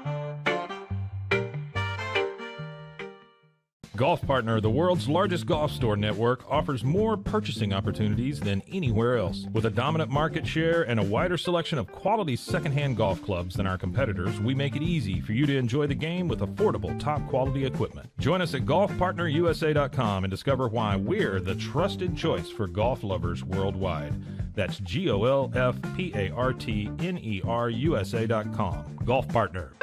[SPEAKER 2] Golf Partner, the world's largest golf store network, offers more purchasing opportunities than anywhere else. With a dominant market share and a wider selection of quality secondhand golf clubs than our competitors, we make it easy for you to enjoy the game with affordable, top-quality equipment. Join us at golfpartnerusa.com and discover why we're the trusted choice for golf lovers worldwide. That's GOLFPARTNERUSA.com. Golf Partner.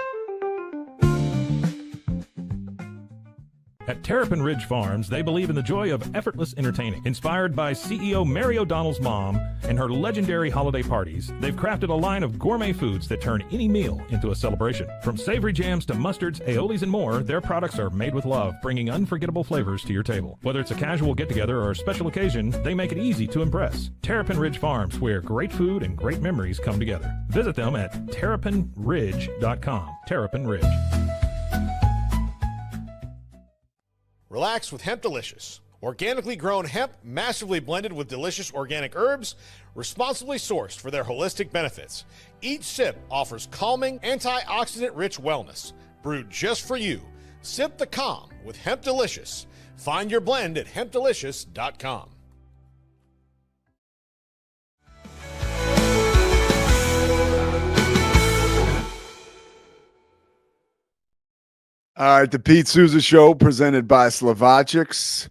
[SPEAKER 2] At Terrapin Ridge Farms, they believe in the joy of effortless entertaining. Inspired by CEO Mary O'Donnell's mom and her legendary holiday parties, they've crafted a line of gourmet foods that turn any meal into a celebration. From savory jams to mustards, aiolis, and more, their products are made with love, bringing unforgettable flavors to your table. Whether it's a casual get-together or a special occasion, they make it easy to impress. Terrapin Ridge Farms, where great food and great memories come together. Visit them at terrapinridge.com. Terrapin Ridge.
[SPEAKER 5] Relax with Hemp Delicious. Organically grown hemp, massively blended with delicious organic herbs, responsibly sourced for their holistic benefits. Each sip offers calming, antioxidant-rich wellness. Brewed just for you. Sip the calm with Hemp Delicious. Find your blend at hempdelicious.com.
[SPEAKER 6] All right, the Pete Sousa Show presented by Slovacics.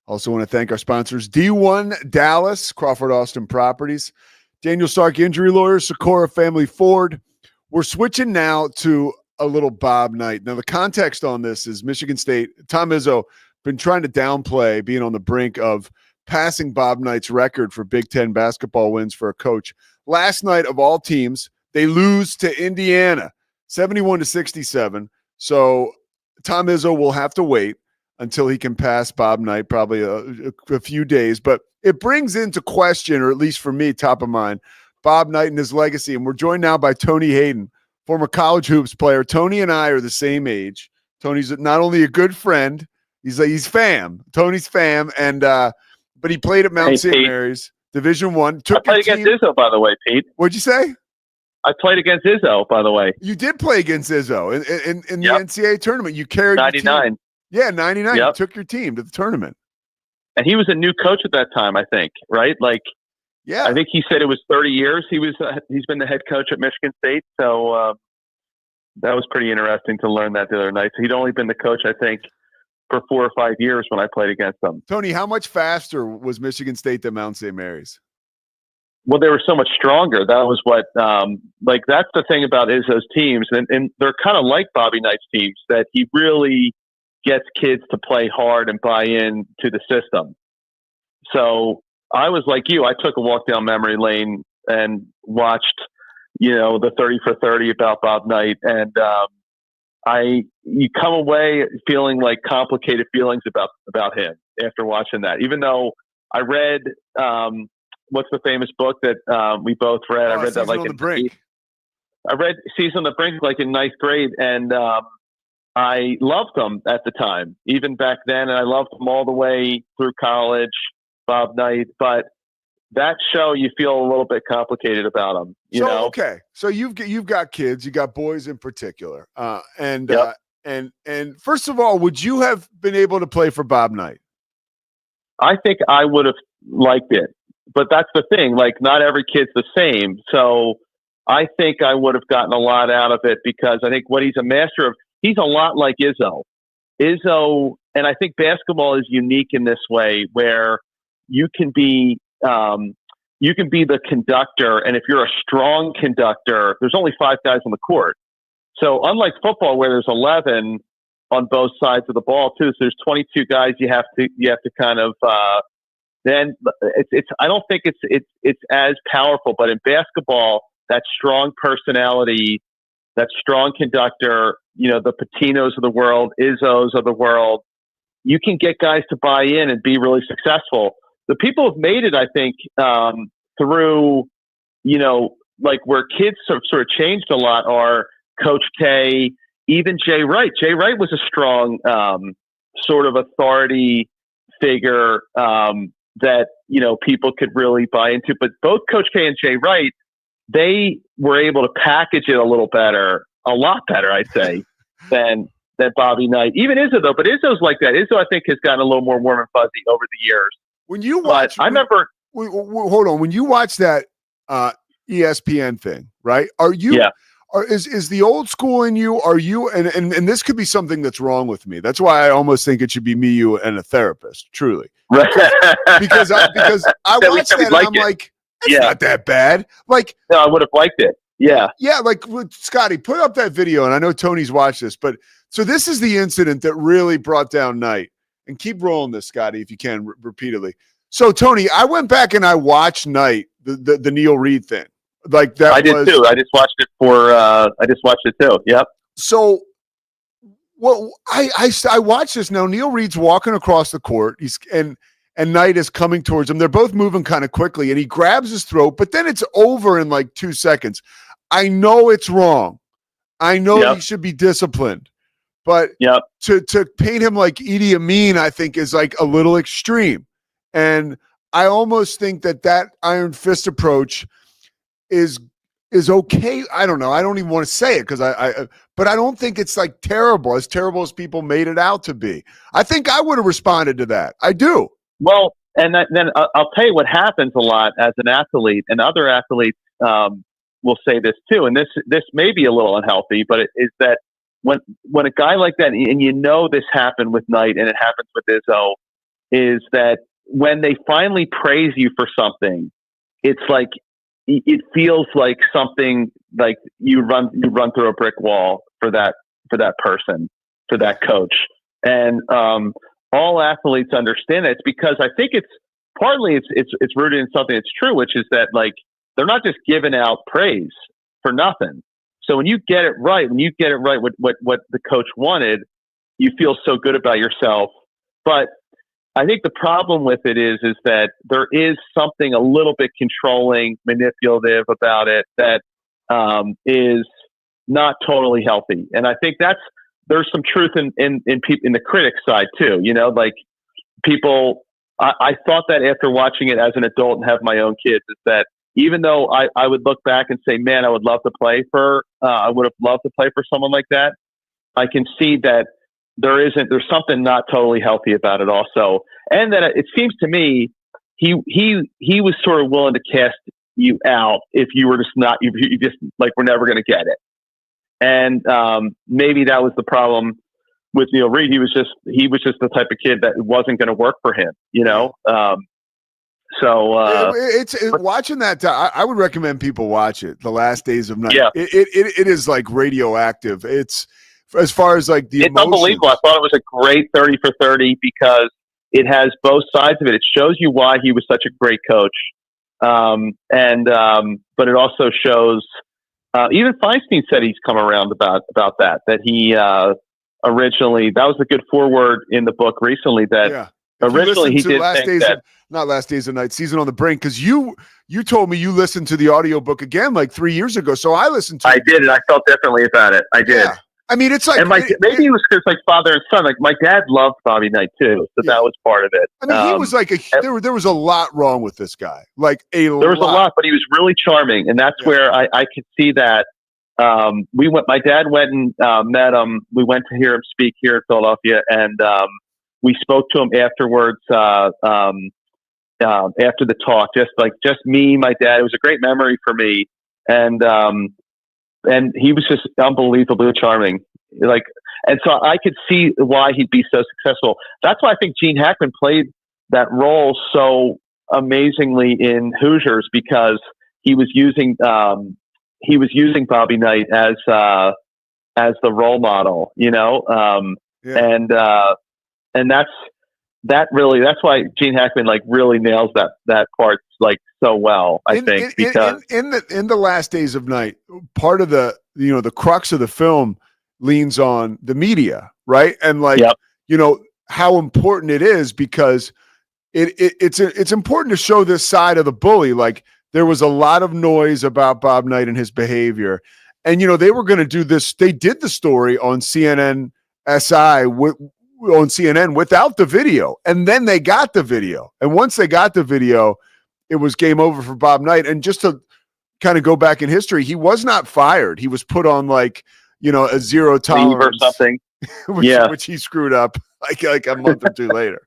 [SPEAKER 6] Also want to thank our sponsors, D1 Dallas, Crawford Austin Properties, Daniel Stark Injury Lawyers, Socorro Family Ford. We're switching now to a little Bob Knight. Now, the context on this is Michigan State, Tom Izzo, been trying to downplay being on the brink of passing Bob Knight's record for Big Ten basketball wins for a coach. Last night, of all teams, they lose to Indiana, 71-67. So Tom Izzo will have to wait until he can pass Bob Knight, probably a few days. But it brings into question, or at least for me, top of mind, Bob Knight and his legacy. And we're joined now by Tony Hayden, former college hoops player. Tony and I are the same age. Tony's not only a good friend, he's fam. Tony's fam, and but he played at Mount St. Mary's, Division I.
[SPEAKER 18] I played against Izzo, by the way, Pete.
[SPEAKER 6] What'd you say?
[SPEAKER 18] I played against Izzo, by the way.
[SPEAKER 6] You did play against Izzo in the NCAA tournament. You carried
[SPEAKER 18] 99.
[SPEAKER 6] Yeah, 99.
[SPEAKER 18] Yep.
[SPEAKER 6] You took your team to the tournament.
[SPEAKER 18] And he was a new coach at that time, I think, right? Like,
[SPEAKER 6] yeah,
[SPEAKER 18] I think he said it was 30 years. He's been the head coach at Michigan State. So that was pretty interesting to learn that the other night. So he'd only been the coach, I think, for 4 or 5 years when I played against him.
[SPEAKER 6] Tony, how much faster was Michigan State than Mount St. Mary's?
[SPEAKER 18] Well, they were so much stronger. That was what, that's the thing about Izzo's teams. And they're kind of like Bobby Knight's teams, that he really gets kids to play hard and buy in to the system. So I was like you. I took a walk down memory lane and watched, the 30 for 30 about Bob Knight. And you come away feeling like complicated feelings about him after watching that, even though I read what's the famous book that we both read? I read that like
[SPEAKER 6] on the Brink.
[SPEAKER 18] I read Season on the Brink like in ninth grade, and I loved him at the time, even back then, and I loved him all the way through college, Bob Knight. But that show, you feel a little bit complicated about him. You know?
[SPEAKER 6] Okay, so you've got kids, you got boys in particular, and first of all, would you have been able to play for Bob Knight?
[SPEAKER 18] I think I would have liked it. But that's the thing, like not every kid's the same. So I think I would have gotten a lot out of it because I think what he's a master of, he's a lot like Izzo. And I think basketball is unique in this way where you can be the conductor. And if you're a strong conductor, there's only 5 guys on the court. So unlike football where there's 11 on both sides of the ball too, so there's 22 guys you have to kind of, then I don't think it's as powerful. But in basketball, that strong personality, that strong conductor, the Patinos of the world, Izzos of the world, you can get guys to buy in and be really successful. the people have made it, I think, through, like where kids sort of changed a lot are Coach K, even Jay Wright. Jay Wright was a strong sort of authority figure that, people could really buy into. But both Coach K and Jay Wright, they were able to package it a lot better, I'd say, than Bobby Knight. Even Izzo, though. But Izzo's like that. Izzo, I think, has gotten a little more warm and fuzzy over the years.
[SPEAKER 6] When you watch,
[SPEAKER 18] I remember.
[SPEAKER 6] Hold on. When you watch that ESPN thing, right? Are you?
[SPEAKER 18] Yeah.
[SPEAKER 6] Is the old school in you? Are you? And this could be something that's wrong with me. That's why I almost think it should be me, you, and a therapist. Truly,
[SPEAKER 18] right?
[SPEAKER 6] because I watched that and I'm like, it's not that bad. Like,
[SPEAKER 18] no, I would have liked it. Yeah.
[SPEAKER 6] Yeah. Like, Scotty, put up that video, and I know Tony's watched this, but so this is the incident that really brought down Knight. And keep rolling this, Scotty, if you can, repeatedly. So, Tony, I went back and I watched Knight, the Neil Reed thing. Like that,
[SPEAKER 18] I did too. I just watched it too. Yep.
[SPEAKER 6] So, well, I watched this now. Neil Reed's walking across the court. And Knight is coming towards him. They're both moving kind of quickly, and he grabs his throat, but then it's over in like 2 seconds. I know it's wrong. I know he should be disciplined. But to paint him like Idi Amin, I think, is like a little extreme. And I almost think that Iron Fist approach is okay. I don't know. I don't even want to say it but I don't think it's like as terrible as people made it out to be. I think I would have responded to that. I do.
[SPEAKER 18] Well, and then I'll tell you what happens a lot as an athlete, and other athletes will say this too. And this may be a little unhealthy, but it is that when a guy like that, and this happened with Knight and it happens with Izzo, is that when they finally praise you for something, it's like it feels like something like you run through a brick wall for that person, for that coach. And all athletes understand it. It's because I think it's partly it's rooted in something that's true, which is that like they're not just giving out praise for nothing. So when you get it right, what the coach wanted, you feel so good about yourself. But I think the problem with it is that there is something a little bit controlling, manipulative about it that is not totally healthy. And I think there's some truth in the critic side too. Like people, I thought that after watching it as an adult and have my own kids, is that even though I would look back and say, man, I would have loved to play for someone like that, I can see that there's something not totally healthy about it also. And that it seems to me, he was sort of willing to cast you out if you were just not, you just like, we're never going to get it. And maybe that was the problem with Neil Reed. He was just the type of kid that wasn't going to work for him, So
[SPEAKER 6] it's watching that. I would recommend people watch it. The Last Days of Night.
[SPEAKER 18] Yeah.
[SPEAKER 6] It is like radioactive. It's as far as like the emotions.
[SPEAKER 18] Unbelievable. I thought it was a great 30 for 30 because it has both sides of it. It shows you why he was such a great coach, but it also shows. Even Feinstein said he's come around about that. That he originally, that was a good foreword in the book recently. That originally he did think that.
[SPEAKER 6] Not Last Days of Night, Season on the Brink, because you told me you listened to the audiobook again like 3 years ago. So I listened to it.
[SPEAKER 18] I did, and I felt differently about it. I did.
[SPEAKER 6] Yeah. I mean, it's like,
[SPEAKER 18] and maybe it was because like father and son. Like my dad loved Bobby Knight too, so that was part of it.
[SPEAKER 6] I mean, he was like there was a lot wrong with this guy. Like there
[SPEAKER 18] was a lot, but he was really charming, and that's where I could see that. My dad went and met him. We went to hear him speak here in Philadelphia, and we spoke to him afterwards. After the talk, just me, my dad. It was a great memory for me, and he was just unbelievably charming. And so I could see why he'd be so successful. That's why I think Gene Hackman played that role so amazingly in Hoosiers, because he was using Bobby Knight as the role model, and that's why Gene Hackman really nails that part so well. I think because
[SPEAKER 6] in the Last Days of Night, part of the the crux of the film leans on the media, right? And how important it is, because it's important to show this side of the bully. Like, there was a lot of noise about Bob Knight and his behavior. And, they were going to do this. They did the story on CNN SI on CNN without the video. And then they got the video. And once they got the video, it was game over for Bob Knight. And just to kind of go back in history, he was not fired. He was put on like, a zero tolerance
[SPEAKER 18] or something.
[SPEAKER 6] which he screwed up like a month or two later.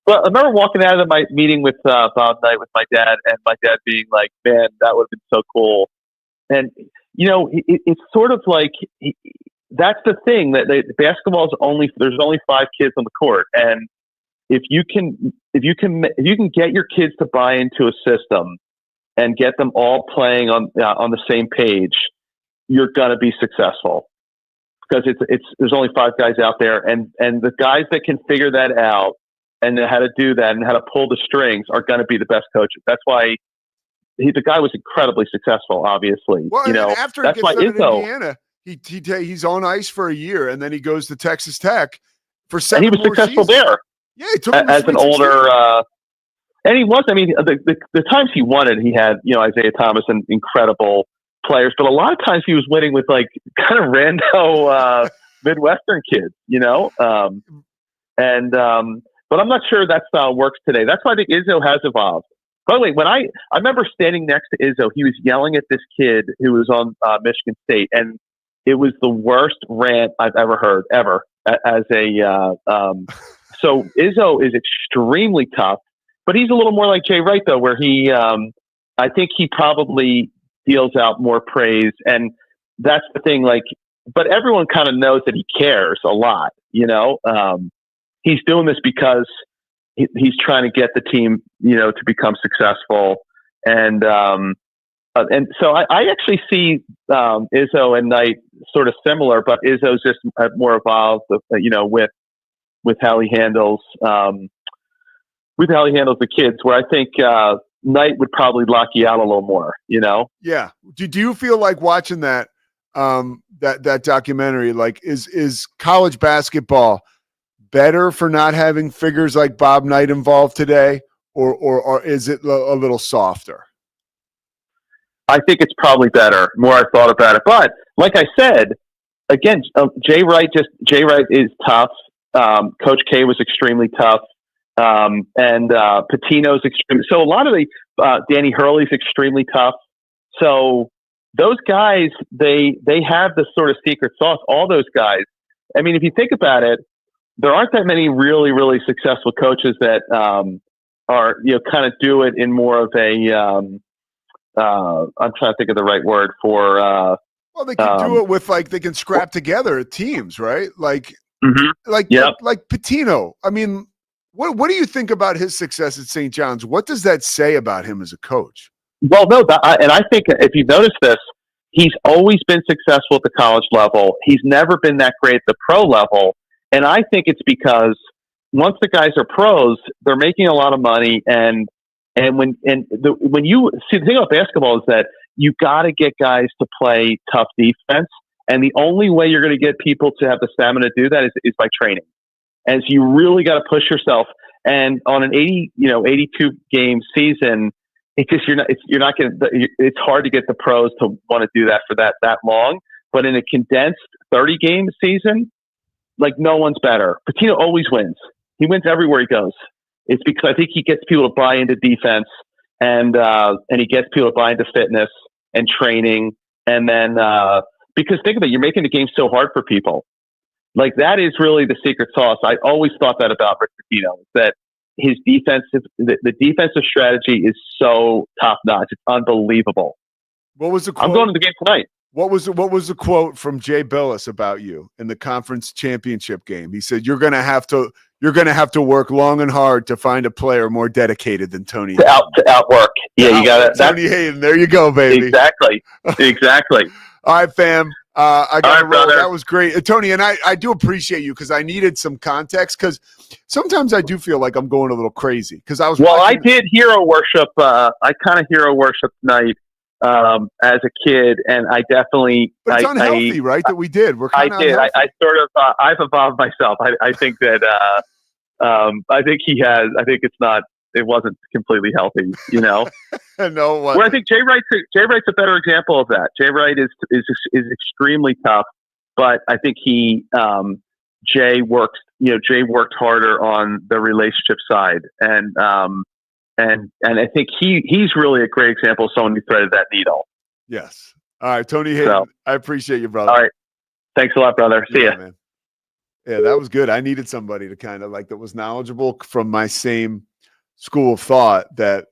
[SPEAKER 18] Well, I remember walking out of my meeting with Bob Knight with my dad, and my dad being like, "Man, that would have been so cool." And it's sort of like that's the thing that basketball is there's only 5 kids on the court, and if you can get your kids to buy into a system and get them all playing on the same page, you're gonna be successful. Because there's only 5 guys out there, and the guys that can figure that out and how to do that and how to pull the strings are going to be the best coaches. That's why the guy was incredibly successful. Obviously,
[SPEAKER 6] well, after
[SPEAKER 18] that's
[SPEAKER 6] he
[SPEAKER 18] why
[SPEAKER 6] gets done in Indiana, he's on ice for a year, and then he goes to Texas Tech for 7
[SPEAKER 18] and he was
[SPEAKER 6] more
[SPEAKER 18] successful
[SPEAKER 6] seasons.
[SPEAKER 18] there.
[SPEAKER 6] Yeah, he took him to
[SPEAKER 18] as an
[SPEAKER 6] Sweet 16.
[SPEAKER 18] older. And he was. I mean, the times he won it, he had Isaiah Thomas and incredible players, but a lot of times he was winning with like kind of rando Midwestern kids, but I'm not sure that style works today. That's why I think Izzo has evolved. By the way, when I remember standing next to Izzo, he was yelling at this kid who was on Michigan State, and it was the worst rant I've ever heard so Izzo is extremely tough, but he's a little more like Jay Wright though, where he I think he probably deals out more praise, and that's the thing. Like, but everyone kind of knows that he cares a lot. He's doing this because he's trying to get the team, to become successful, and so I actually see Izzo and Knight sort of similar, but Izzo's just more evolved, with how he handles the kids. Where I think Knight would probably lock you out a little more,
[SPEAKER 6] Yeah. Do you feel like watching that that documentary? Like, is college basketball better for not having figures like Bob Knight involved today, or is it a little softer?
[SPEAKER 18] I think it's probably better. More I thought about it, but like I said, again, Jay Wright is tough. Coach K was extremely tough. And Pitino's extreme. So a lot of Danny Hurley's extremely tough. So those guys, they have the sort of secret sauce. All those guys. I mean, if you think about it, there aren't that many really, really successful coaches that are kind of do it in more of a. I'm trying to think of the right word for.
[SPEAKER 6] Well, they can do it with they can scrap together teams, right? Like Pitino. I mean. What do you think about his success at St. John's? What does that say about him as a coach?
[SPEAKER 18] Well, no, and I think if you've noticed this, he's always been successful at the college level. He's never been that great at the pro level, and I think it's because once the guys are pros, they're making a lot of money, when you see the thing about basketball is that you got to get guys to play tough defense, and the only way you're going to get people to have the stamina to do that is by training. And so you really got to push yourself. And on an 82 game season, it's hard to get the pros to want to do that for that long. But in a condensed 30 game season, like no one's better. Pitino always wins. He wins everywhere he goes. It's because I think he gets people to buy into defense and he gets people to buy into fitness and training. And then, because think of it, you're making the game so hard for people. Like that is really the secret sauce. I always thought that about Rick Pitino, that his the defensive strategy is so top notch. It's unbelievable.
[SPEAKER 6] What was the quote?
[SPEAKER 18] I'm going to the game tonight.
[SPEAKER 6] What was the quote from Jay Billis about you in the conference championship game? He said, "You're going to have to work long and hard to find a player more dedicated than Tony
[SPEAKER 18] to outwork." Yeah, you got it.
[SPEAKER 6] Tony Hayden. There you go, baby.
[SPEAKER 18] Exactly.
[SPEAKER 6] All right, fam. I got to roll.
[SPEAKER 18] Brother.
[SPEAKER 6] That was great. Tony, and I do appreciate you because I needed some context because sometimes I do feel like I'm going a little crazy because I was
[SPEAKER 18] I did hero worship. I kind of hero worship tonight as a kid, and I definitely.
[SPEAKER 6] But it's unhealthy, right? That we did. We're kind of
[SPEAKER 18] I did.
[SPEAKER 6] unhealthy.
[SPEAKER 18] I sort of. I've evolved myself. I think that. I think he has. I think it's not. It wasn't completely healthy, you know.
[SPEAKER 6] No, it wasn't.
[SPEAKER 18] Where I think Jay Wright's a better example of that. Jay Wright is extremely tough, but I think Jay worked harder on the relationship side, and I think he's really a great example of someone who threaded that needle.
[SPEAKER 6] Yes. All right, Tony Hayden, I appreciate you, brother.
[SPEAKER 18] All right, thanks a lot, brother. See ya,
[SPEAKER 6] man. Yeah, that was good. I needed somebody to kind of that was knowledgeable from my same school of thought that,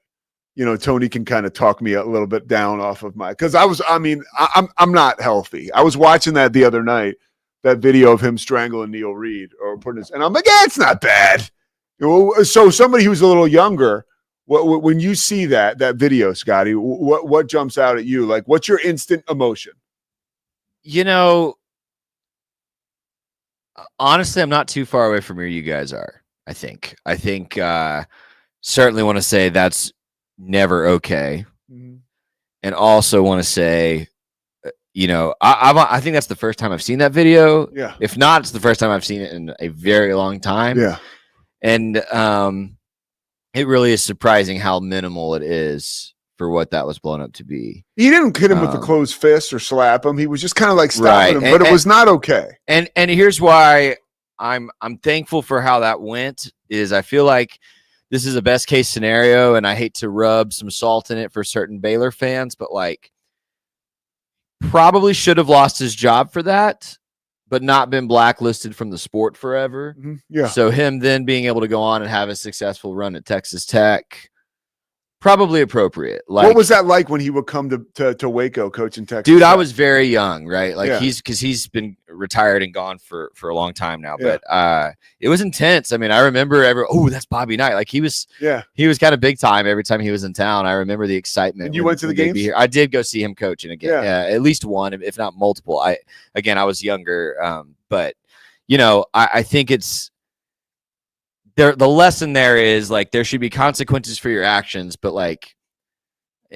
[SPEAKER 6] Tony can kind of talk me a little bit down off of because I'm not healthy. I was watching that the other night, that video of him strangling Neil Reed and I'm like, it's not bad. So somebody who's a little younger, when you see that video, Scotty, what jumps out at you? Like, what's your instant emotion?
[SPEAKER 9] Honestly, I'm not too far away from where you guys are. I think certainly want to say that's never okay. Mm-hmm. And also want to say, I think that's the first time I've seen that video.
[SPEAKER 6] Yeah.
[SPEAKER 9] If not, it's the first time I've seen it in a very long time.
[SPEAKER 6] Yeah.
[SPEAKER 9] And it really is surprising how minimal it is for what that was blown up to be.
[SPEAKER 6] He didn't hit him with the closed fist or slap him. He was just kind of stopping him, but it was not okay.
[SPEAKER 9] And here's why I'm thankful for how that went is I feel like this is a best case scenario, and I hate to rub some salt in it for certain Baylor fans, but probably should have lost his job for that, but not been blacklisted from the sport forever.
[SPEAKER 6] Mm-hmm. Yeah.
[SPEAKER 9] So him then being able to go on and have a successful run at Texas Tech, probably appropriate.
[SPEAKER 6] What was that like when he would come to Waco coaching Texas?
[SPEAKER 9] Dude, I was very young, right?
[SPEAKER 6] He's
[SPEAKER 9] been retired and gone for a long time now.
[SPEAKER 6] Yeah.
[SPEAKER 9] But it was intense. I mean, I remember that's Bobby Knight. He was kind of big time every time he was in town. I remember the excitement.
[SPEAKER 6] And you went to the games?
[SPEAKER 9] I did go see him coaching again. Yeah, at least one, if not multiple. I was younger, but I think it's. The lesson there is there should be consequences for your actions, but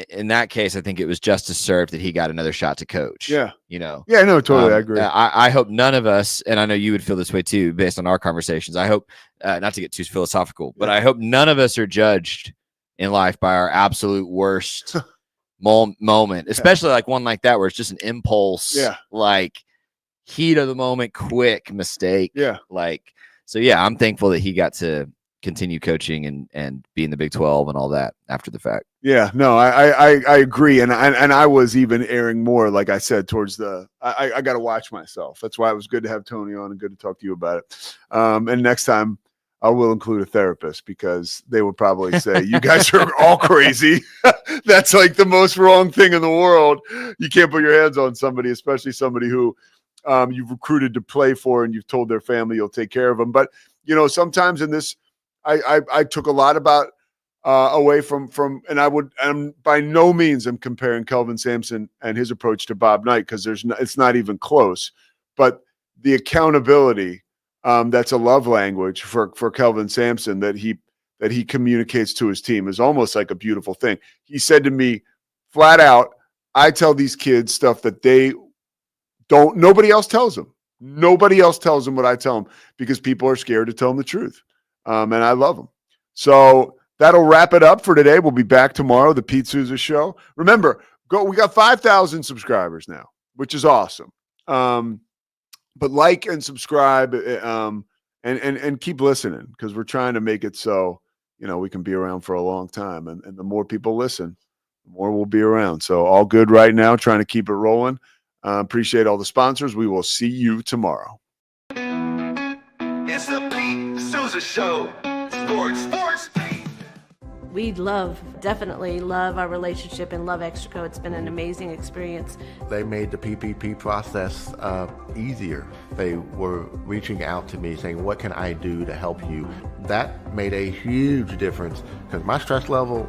[SPEAKER 9] in that case, I think it was justice served that he got another shot to coach.
[SPEAKER 6] Yeah.
[SPEAKER 9] Yeah,
[SPEAKER 6] no, totally. I agree.
[SPEAKER 9] I hope none of us, and I know you would feel this way too, based on our conversations. I hope not to get too philosophical, but I hope none of us are judged in life by our absolute worst moment, especially one like that, where it's just an impulse, heat of the moment, quick mistake.
[SPEAKER 6] Yeah.
[SPEAKER 9] So, I'm thankful that he got to continue coaching and be in the Big 12 and all that after the fact.
[SPEAKER 6] Yeah, no, I agree. And I was even erring more, like I said, towards I got to watch myself. That's why it was good to have Tony on and good to talk to you about it. And next time I will include a therapist because they would probably say, you guys are all crazy. That's the most wrong thing in the world. You can't put your hands on somebody, especially somebody who you've recruited to play for and you've told their family you'll take care of them. But, sometimes in this, I took a lot about away from, and by no means I'm comparing Kelvin Sampson and his approach to Bob Knight because it's not even close. But the accountability, that's a love language for Kelvin Sampson that he communicates to his team is almost like a beautiful thing. He said to me flat out, I tell these kids stuff that nobody else tells them. Nobody else tells them what I tell them because people are scared to tell them the truth. And I love them. So that'll wrap it up for today. We'll be back tomorrow, the Pete Sousa Show. Remember, we got 5,000 subscribers now, which is awesome. But like and subscribe and keep listening because we're trying to make it so, we can be around for a long time. And the more people listen, the more we'll be around. So all good right now, trying to keep it rolling. Appreciate all the sponsors. We will see you tomorrow.
[SPEAKER 1] It's the Pete Sousa Show. Sports.
[SPEAKER 3] We definitely love our relationship and love Extraco. It's been an amazing experience.
[SPEAKER 4] They made the PPP process easier. They were reaching out to me saying, what can I do to help you? That made a huge difference because my stress level,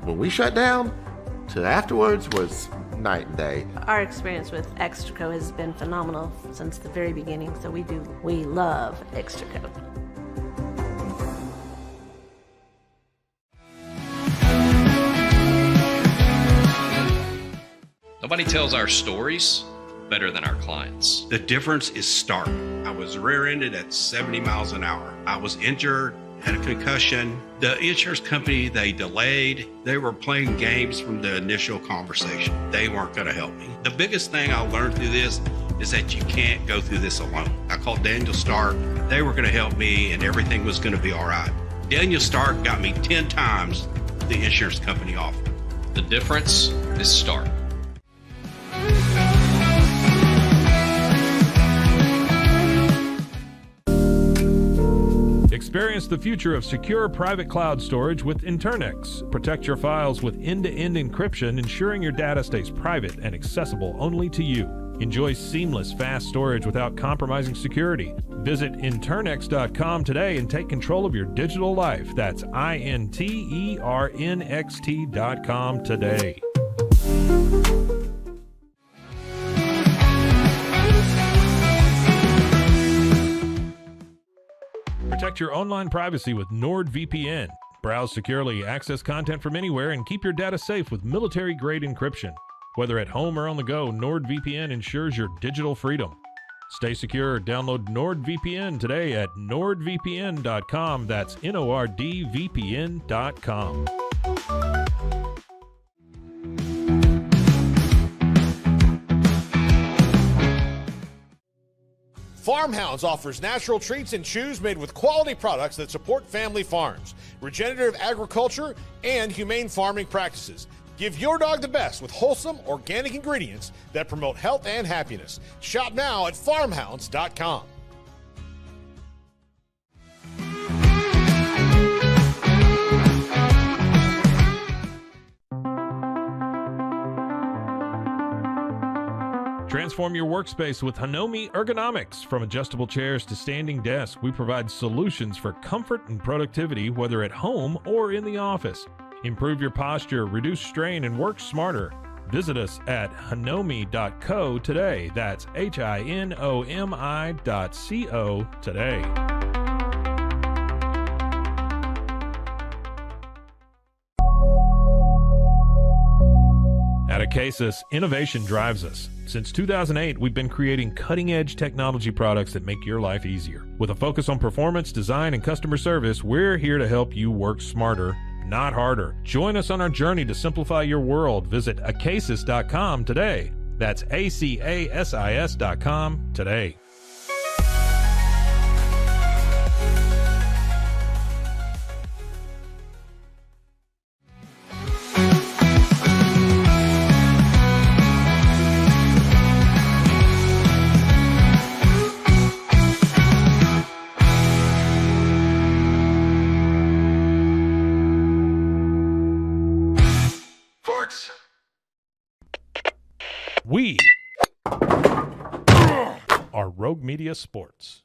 [SPEAKER 4] when we shut down, to afterwards was night and day.
[SPEAKER 3] Our experience with Extraco has been phenomenal since the very beginning, so we love Extraco.
[SPEAKER 19] Nobody tells our stories better than our clients.
[SPEAKER 20] The difference is stark. I was rear-ended at 70 miles an hour. I was injured, had a concussion. The insurance company, they delayed. They were playing games from the initial conversation. They weren't going to help me. The biggest thing I learned through this is that you can't go through this alone. I called Daniel Stark. They were going to help me and everything was going to be all right. Daniel Stark got me 10 times the insurance company offered.
[SPEAKER 19] The difference is stark.
[SPEAKER 2] Experience the future of secure private cloud storage with Internex. Protect your files with end-to-end encryption, ensuring your data stays private and accessible only to you. Enjoy seamless, fast storage without compromising security. Visit Internex.com today and take control of your digital life. That's INTERNXT.com today. Protect your online privacy with NordVPN. Browse securely, access content from anywhere, and keep your data safe with military-grade encryption. Whether at home or on the go, NordVPN ensures your digital freedom. Stay secure. Download NordVPN today at nordvpn.com. That's NORDVPN.com.
[SPEAKER 5] Farmhounds offers natural treats and chews made with quality products that support family farms, regenerative agriculture, and humane farming practices. Give your dog the best with wholesome, organic ingredients that promote health and happiness. Shop now at farmhounds.com.
[SPEAKER 2] Transform your workspace with Hanomi Ergonomics. From adjustable chairs to standing desks, we provide solutions for comfort and productivity, whether at home or in the office. Improve your posture, reduce strain, and work smarter. Visit us at hanomi.co today. That's HINOMI.co today. At Acasis, innovation drives us. Since 2008, we've been creating cutting-edge technology products that make your life easier. With a focus on performance, design, and customer service, we're here to help you work smarter, not harder. Join us on our journey to simplify your world. Visit acasis.com today. That's ACASIS.com today. We are Rogue Media Sports.